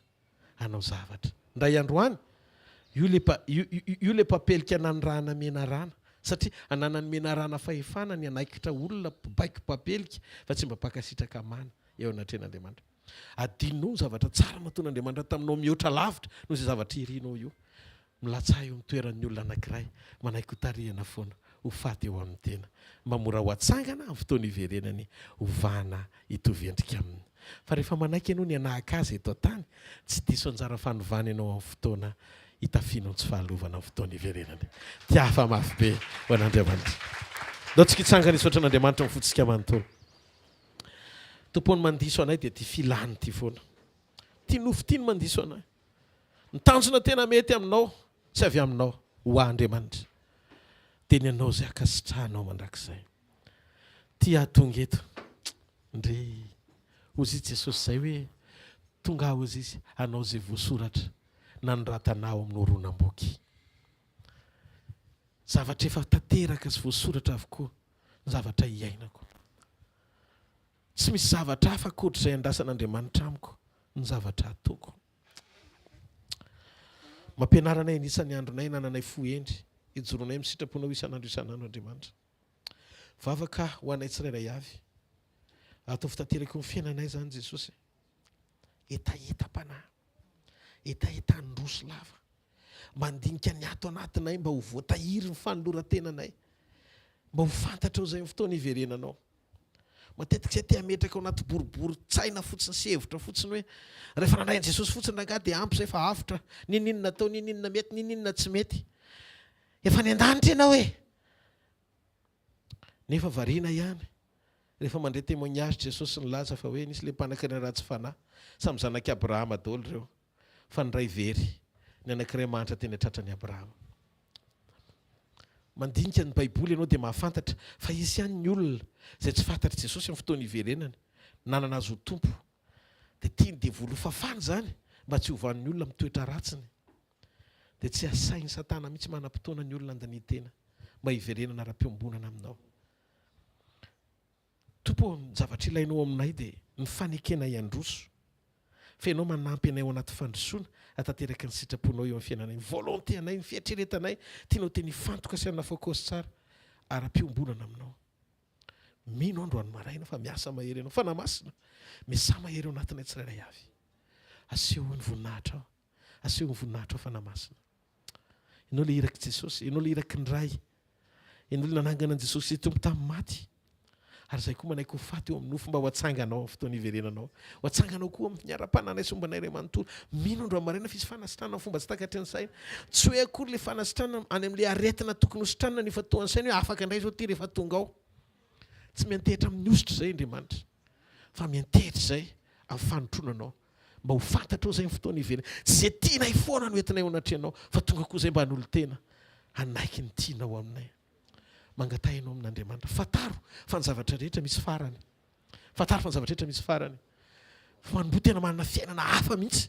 S1: anao zavatra ndray androany io le papelika ananyrana menarana satria ananany menarana fahefana ny anaikitra olona baiko papelika fa tsy mba pakasitraka mana eo anatren'Andriamanitra adinonao ny zavatra tsara nataon'Andriamanitra taminao mihoatra lavitra noho izay zavatra irinao io milatsaha eo amin'ny toeran'ny olona anankiray manaiky ho tarihana foana ho faty eo amin'ny tena mba mora ho atsangana amin'ny fotoana iverenany hovana hitovy endrika aminy fa rehefa manaiky ianao ny anahaka azy eto tany tsy diso anjara fanovana ianao amin'ny fotoana hitafinao tsy fahalovana amin'ny fotoana iverenany tiafa mafy be ho an'Andriamanitra ndao tsika hitsangana isotra an'Andriamanitra mifotsika manontolo tompony mandiso anay dia ty filany ty foana ty nofo ty ny mandiso anay ny tanjona tena mety aminao tsy avy aminao ho Andriamanitra dia ny anao zay akasitrahanao mandrakizay ty ahatonga eto ndre ozy izy Jesosy zay hoe tonga aho ozy izy anao zay voasoratra nanoratanao amin'ny horonam-boky zavatra efa tanteraka sy voasoratra avokoa ny zavatra iainako tsy misy zavatra hafa koatra izay andrasan'Andriamanitra amiko ny zavatra ataoko mampianaranay anisan'ny andronay nananay foendry hijoronay misitraponao isan'andro Andriamanitra vavaka ho anay tsirairay avy atao fitanteraka ny fiainanay zany Jesosy etaeta-panahy etaeta-ndroso lava mandinika ny ato anatinay mba ho voatahiry ny fanoloran-tenanay mba ho fantatrao zay ny fotoana iverenanao matetika zay te hametraka ao anaty boribory tsaina fotsiny sy hevitra fotsiny hoe rehefa nanay an'i Jesosy fotsiny rangahy dia ampy zay fa avotra nininona atao nininona mety nininona tsy mety efa ny an-danitra ianao nefa variana ihany rehefa mandray témoignage Jesosy nilaza fa hoe nisy le mpanan-kariana ratsy fanahy samy zanaky Abrahama daholo ireo fa ny ray very ny anankiray manitra teny atratrany Abrahama mandinika ny baiboly ianao dia mahafantatra fa izy ihany ny olona zay tsy fantatry Jesosy amin'ny fotoana iverenany nanana azy ho tompo dia tiany dia voalofafany zany mba tsy hovan'ny olona mitoetra ratsiny dia tsy asainy Satana mihitsy manam-potoana ny olona andany-tena mba hiverenana ara-piombonana aminao tompo ny zavatra ilainao aminay dia ny fanekena iandroso fa ianao manampy anay ao anaty fandrosoana atanteraka ny sitraponao eo amin'ny fiainanay ny volonté anay ny fiatreretanay tianao teny fantoka sy anafokosy tsara ara-piombonana aminao mino androany maraina fa miasa mahery ianao fa namasina miasa mahery ao anatinay tsirairay avy aseho ny voninahitra ao aseho ny voninahitra ao fa namasina ianao le iraky Jesosy ianao le iraky ny ray ianao le nanangana an Jesosy tompo tamin'ny maty ary zay koa manaiky ho faty eo amin'ny nofo mba ho atsanganao amin'ny fotoana iverenanao ho atsanganao koa amin'ny miara-pananay sy ombanay ray manontolo mino andro maraina fisy fanasitrana fomba tsy takatry ny saina tsy hoe akory le fanasitrana any amin'le aretina tokony hositrana ny fatoan'ny saina hoe afaka indray zao ty rehefa tonga ao tsy miantehitra amin'ny ositra zay Andriamanitra fa miantehitra zay amin'ny fanotronanao mba ho fantatra ao zay ny fotoana iverena tsy zay tianay foana no entinay ao anatreanao fa tonga koa zay mba hanolo tena hanaiky ny tianao aminay mangatahinao amin'Andriamanitra fataro fa ny zavatra rehetra misy farany Fatara fa ny zavatra rehetra misy farany. Fa manomboa tena manana fiainana hafa mihitsy.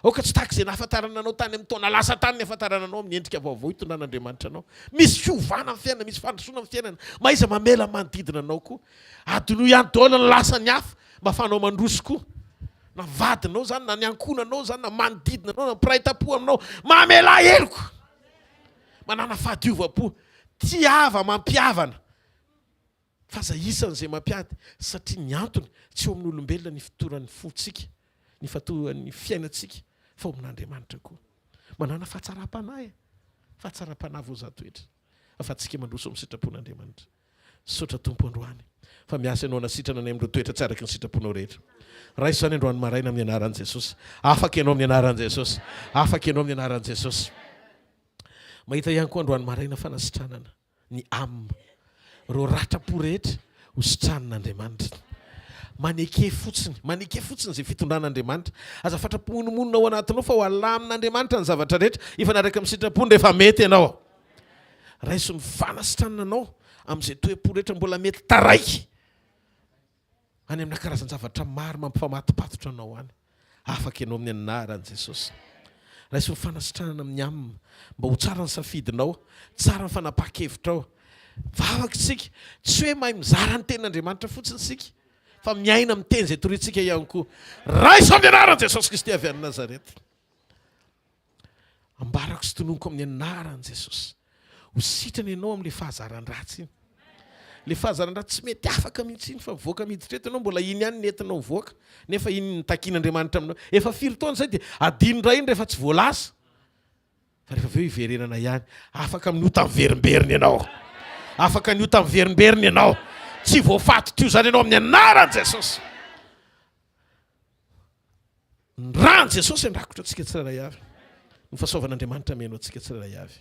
S1: Aoka tsy tahaka izay nahafantarana anao tany amin'ny taona lasa tany ny hafantarana anao amin'ny endrika vaovao itondran'Andriamanitra anao. Misy fiovana amin'ny fiainana, misy fandrosoana amin'ny fiainana. Maiza mamela manodidina anao koa. Adino ihany daholo ny lasa ny hafa mba ahafahanao mandroso koa. Na vadinao zany, na ny ankonanao zany, na manodidina anao, na mpiray-tam-po aminao, mamela heloko. Manana fahadiovam-po, tiava mampiavana. Fa za isan'izay mampiady satria ny antony tsy eo amin'ny olombelona ny fitoran'ny fontsika, ny fiainantsika, fa ao amin'Andriamanitra koa. Manana fahatsara-panahy, fahatsara-panahy vao zatoetra. Afatsika mandroso amin'ny sitrapon'Andriamanitra. Sotra tompo androany. Fa miasa ianao nasitrana any amin'ireo toetra tsy araky ny sitraponao rehetra. Raha iso zany androany maraina amin'ny anaran'i Jesosy. Afaka ianao amin'ny anaran'i Jesosy. Afaka ianao amin'ny anaran'i Jesosy. Mahita ihany koa androany maraina fanasitranana ny amin. Reo ratra-po rehetra ho sitranan'Andriamanitra. Maneke fotsiny zay fitondran'Andriamanitra. Aza fatrapononmonina ao anatinao fa ho alamin'Andriamanitra ny zavatra rehetra ifanaraka amin'ny sitrapony rehefa mety ianao. Raha iso ny fanasitranana anao amin'izay toe-po rehetra mbola mety taraiky. Any amina karazan-javatra maro mampifamatompatotra anao any. Afaka ianao amin'ny anaran'i Jesosy. Raha iso ny fanasitranana amin'ny amina mba ho tsara ny safidinao, tsara ny fanapaka-kevitrao. Vavaka isika, tsy hoe mahay mizara ny tenin'Andriamanitra fotsiny isika, fa miaina amin'ny teny izay torintsika ihany koa. Raha iso amin'ny anaran'i Jesosy Kristy avy any Nazareta. Ambarako sy tononoko amin'ny anaran'i Jesosy. Ho sitrana ianao amin'ilay fahazaran-dratsy iny. Le fahazaran-dratsy tsy mety afaka mihitsy iny fa voaka miditra eto ianao mbola iny ihany ny entinao voaka. Nefa iny ny takian'Andriamanitra aminao. Efa firy taona izay dia adino ray iny rehefa tsy voalasa. Fa rehefa avy eo iverenana ihany, afaka miniota miverimberiny ianao. Afaka niota miverimberiny ianao. Tsy voafaty tio zany ianao amin'ny anaran'i Jesosy. Ny ran'i Jesosy andrakotra antsika tsirairay avy. Ny fahasoavan'Andriamanitra meno antsika tsirairay avy.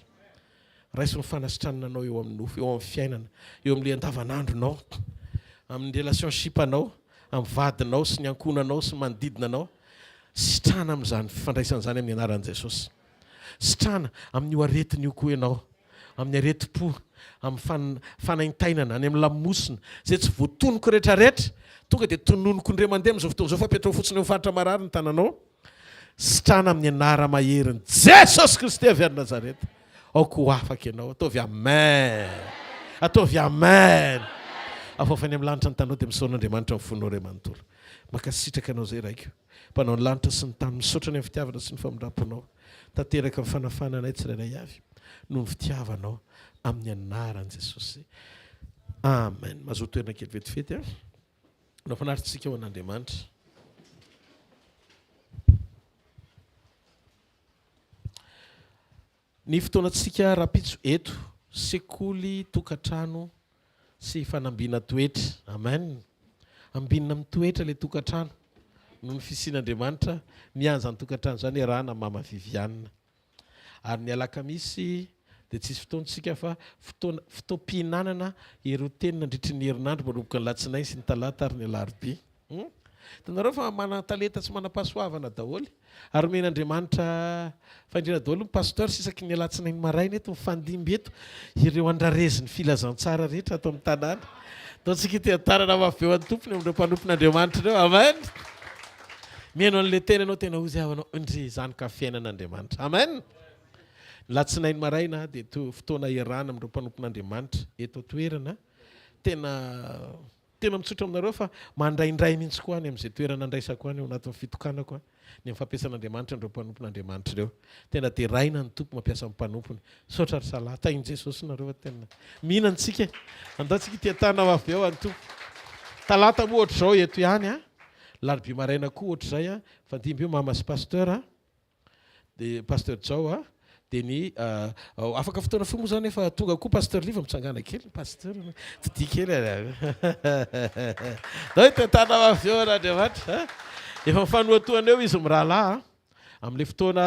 S1: Raha iso ny fanasitranana anao eo amin'ny nofo, eo amin'ny fiainana, eo amin'ilay andavanandronao, amin'ny relationship anao, amin'ny vadinao sy ny ankonanao sy ny manodidina anao. Sitrana amin'izany fifandraisan'izany amin'ny anaran'i Jesosy. Sitrana amin'io aretiny io koa ianao, amin'ny areti-po, amin'ny fanaintainana, any amin'ny lamosina, izay tsy voatonoko rehetrarehetra, tonga dia tononoko indray mandeha amin'izao fotoana izao fa petrao fotsiny eo faritra marary ny tananao. Sitrana amin'ny anara maherin'i Jesosy Kristy avy any Nazareta. Aoko ho afaka ianao, ataovy amen. Ataovy amen. Afafany amin'ny lanitra ny tanao dia misaon'Andriamanitra amin'ny fonao iray manontolo. Makasitraka anao izay raiko. Mpanao ny lanitra sy ny tany, misaotra ny amin'ny fitiavana sy ny famindraponao. Tanteraka amin'ny fanafana anay tsirairay avy. Noho ny fitiavanao amin'ny anaran'i Jesosy. Amen. Mazoto toerana kely vetivety. Nao fanaritsika ao an'Andriamanitra. Ny fotoanantsika rapitso eto, sekoly tokantrano sy fanambiana toetra. Amen. Ambinina amin'ny toetra ilay tokantrano. Noho ny fisian'Andriamanitra mianja ny tokantrano izany iarahana mama Vivianina. Ary ny alakamisy dia tsisy fotoantsika fa fotoam-pihinanana ireo tenina nandritry ny herinandro manomboka ny latsinainy sy ny talata ary ny alarobia. Tanareo fa manan-talenta sy manam-pahasoavana daholo. Ary men'Andriamanitra fandriana daholo ny pasteur sy isaky ny alatsinainy maraina eto mifandimby eto ireo andrarezin'ny filazantsara rehetra ato amin'ny tanàna. Ataontsika teatarana mafy eo an'ny tompony amin'ireo mpanompon'Andriamanitra ireo. Amen. Mihaino an'ilay tena ianao tena hozy havanao indry zanoka fiainan'Andriamanitra. Amen. Latsinainy maraina dia fotoana iarahana amin'ireo mpanompon'Andriamanitra eto toerana. Tena mitsotra aminareo fa mandraindray mihitsy koa any amin'izay toerana andraisako any ao anatin'ny fitokanako ny fampiasan'Andriamanitra ireo mpanompon'Andriamanitra ireo. Tena dia raina ny tompo mampiasa amin'ny mpanompony. Saotra ry salata in Jesosy nareo tena. Mihinantsika. Andaontsika tiatana avy eo any tompo. Talata moa ohatr'izao eto ihany a. Larobia maraina koa ohatr'izay a. Fandimby eo mama sy pasteur a. Dia pasteur Jao a. Dia ny afaka fotoana fo moa zany efa tonga koa pasteur Liva mitsangana kely pasteur tidi kely dao tetana avy eo n'Andriamanitra. Efa mifanoatoana eo izy mirahalahy amin'ilay fotoana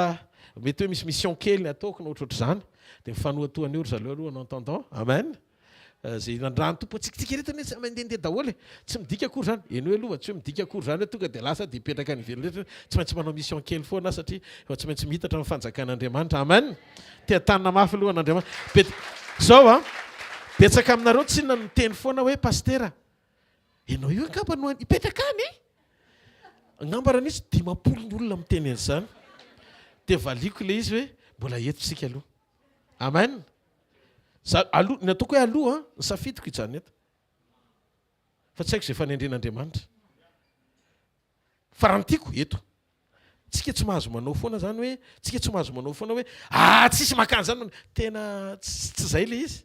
S1: mety hoe misy mission kely ataoko na ohatrohatr'izany dia mifanoatoana eo ry zareo aloha en entendant. Amen. Zay nandrano tompo tsikitsika rehetra ny mandehandeha daholo tsy midika akory zany eny hoe aloha tsy hoe midika akory zany hoe tonga dia lasa dia hipetraka ny ivelany rehetra tsy maintsy manao mission kely foana satria efa tsy maintsy mihitatra amin'ny fanjakan'Andriamanitra. Amen. Tia-tanina mafy aloha n'Andriamanitra. Zao a betsaka aminareo tsy na miteny foana hoe pastera Ianao io angamba no ipetraka any angamba raha nisy 50 olona miteny an'izany dia valiko ilay izy hoe mbola etontsika aloha. Amen. Ny ataoko hoe aloha ny safidiko ijany eto fa tsy haiko izay fanendren'Andriamanitra fa raha ny tiako eto. Tsika tsy mahazo manao foana zany hoe tsika tsy mahazo manao foana hoe tsisy makany zany tena tsy zay le izy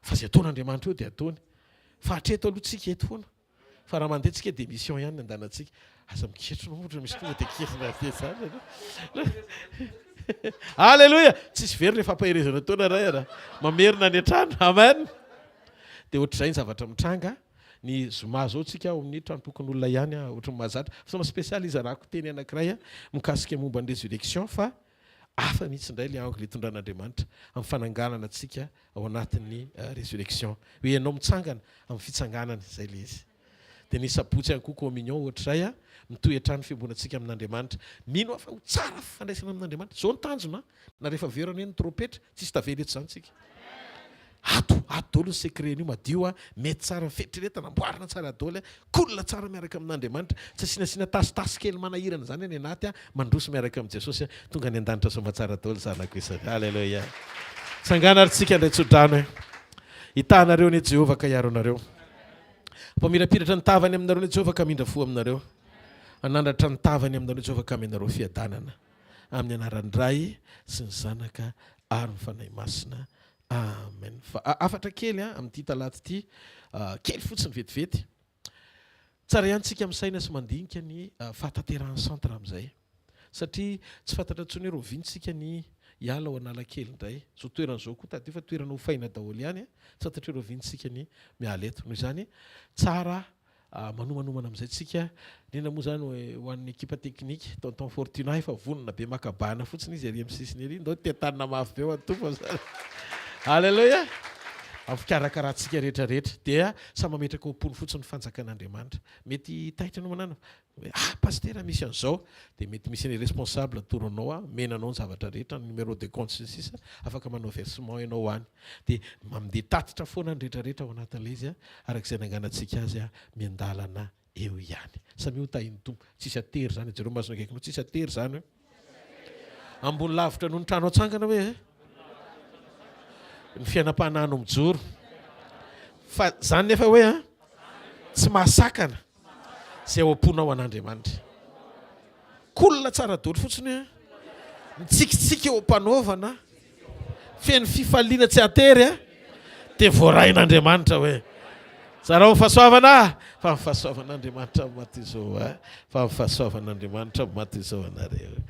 S1: fa zay ataon'Andriamanitra eo dia ataony fa hatreto aloha tsika eto foana fa raha mandeha tsika dia mission ihany andanantsika aza miketro ohatra misy tonga dia kerina be zany. Halleluja. Tsisy very le fampahirezana taona raha mamerina any an-trano. Amen. Dia ohatr'izay ny zavatra mitranga ny zoma zao tsika ao amin'ny trano tokon'olona ihany ohatran'ny mahazatra fosona spesialy izy arako teny anankiray mikasika momba ny résurrection fa hafa mihitsy indray le angle tondran'Andriamanitra amin'ny fananganana antsika ao anatin'ny résurrection hoe ianao mitsangana amin'ny fitsanganana izay le izy. Dia ny sabotsy ihany koa communion ohatr'izay mitoetrano fiambonantsika amin'Andriamanitra mino afa ho tsara fandraisana amin'Andriamanitra zao ny tanjona na rehefa verana hoe ny trompetra tsisy tavela eto zany tsika ato daholo ny secret-nio madio mety tsara fetreretana amboarina tsara daholo kolona tsara miaraka amin'Andriamanitra tsy asiana tasitasy kely manahirana zany any anaty mandroso miaraka amin'i Jesosy tonga ny an-danitra soma tsara daholo zanako isany. Halleluja. Tsangana ary tsika indray tsodrano hitanareo ny Jehovah ka hiaro anareo mpamirapiratra ny tavany aminareo ny Jehovah ka mindra fo aminareo anandratra ny tavany aminareo Jehovah ka aminareo fiadanana amin'ny anaran'ny Ray sy ny Zanaka ary ny fanahy masina. Amen. Fa afatra kely amin'ity talaty ity kely fotsiny vetivety tsara ihany tsika misaina sy mandinika ny fahataterahany centre amin'izay satria tsy fantatra ntsony hoe rovintsika ny hiala ao Analakely indray zao toerana zao koa tady fa toerana ho faina daholo ihany tsy fantatra hoe rovintsika ny miala eto noho izany tsara manomanomana amin'izay tsika nena moa zany ho an'ny ekipa teknika tonton Fortuna efa vonona be makabana fotsiny izy ary amin'ny sisiny ery ndao tetanina mafy be ao antompo zany. Halleluja. Afikarakarahitsika rehetrarehetra dia samy mametraka ompony fotsiny fanjakan'Andriamanitra mety taitra no manana pasteur misy an'izao dia mety misy ny responsable atoranao menanao ny zavatra rehetra ny numéro de compte sy ny sisa afaka manao versement ianao any dia mandeha tatitra foana ny rehetrarehetra ao anatin'ilay izy arak'izay nanganantsika azy miandalana eo ihany samy ho tahiny tompo tsisy atery zany jereo masona akaikinao tsisy atery zany hoe ambony lavitra noho ny trano atsangana hoe ny fiainam-panano mijoro fa zany nefa hoe tsy mahasakana zay ao am-ponao an'Andriamanitra kolona tsara daholo fotsiny mitsikitsika eo am-panaovana feno fifaliana tsy atery dia voarahin'Andriamanitra hoe tsara ho fahasoavana fa mifahasoavan'Andriamanitra maty izao fa mifahasoavan'Andriamanitra maty izao anareo.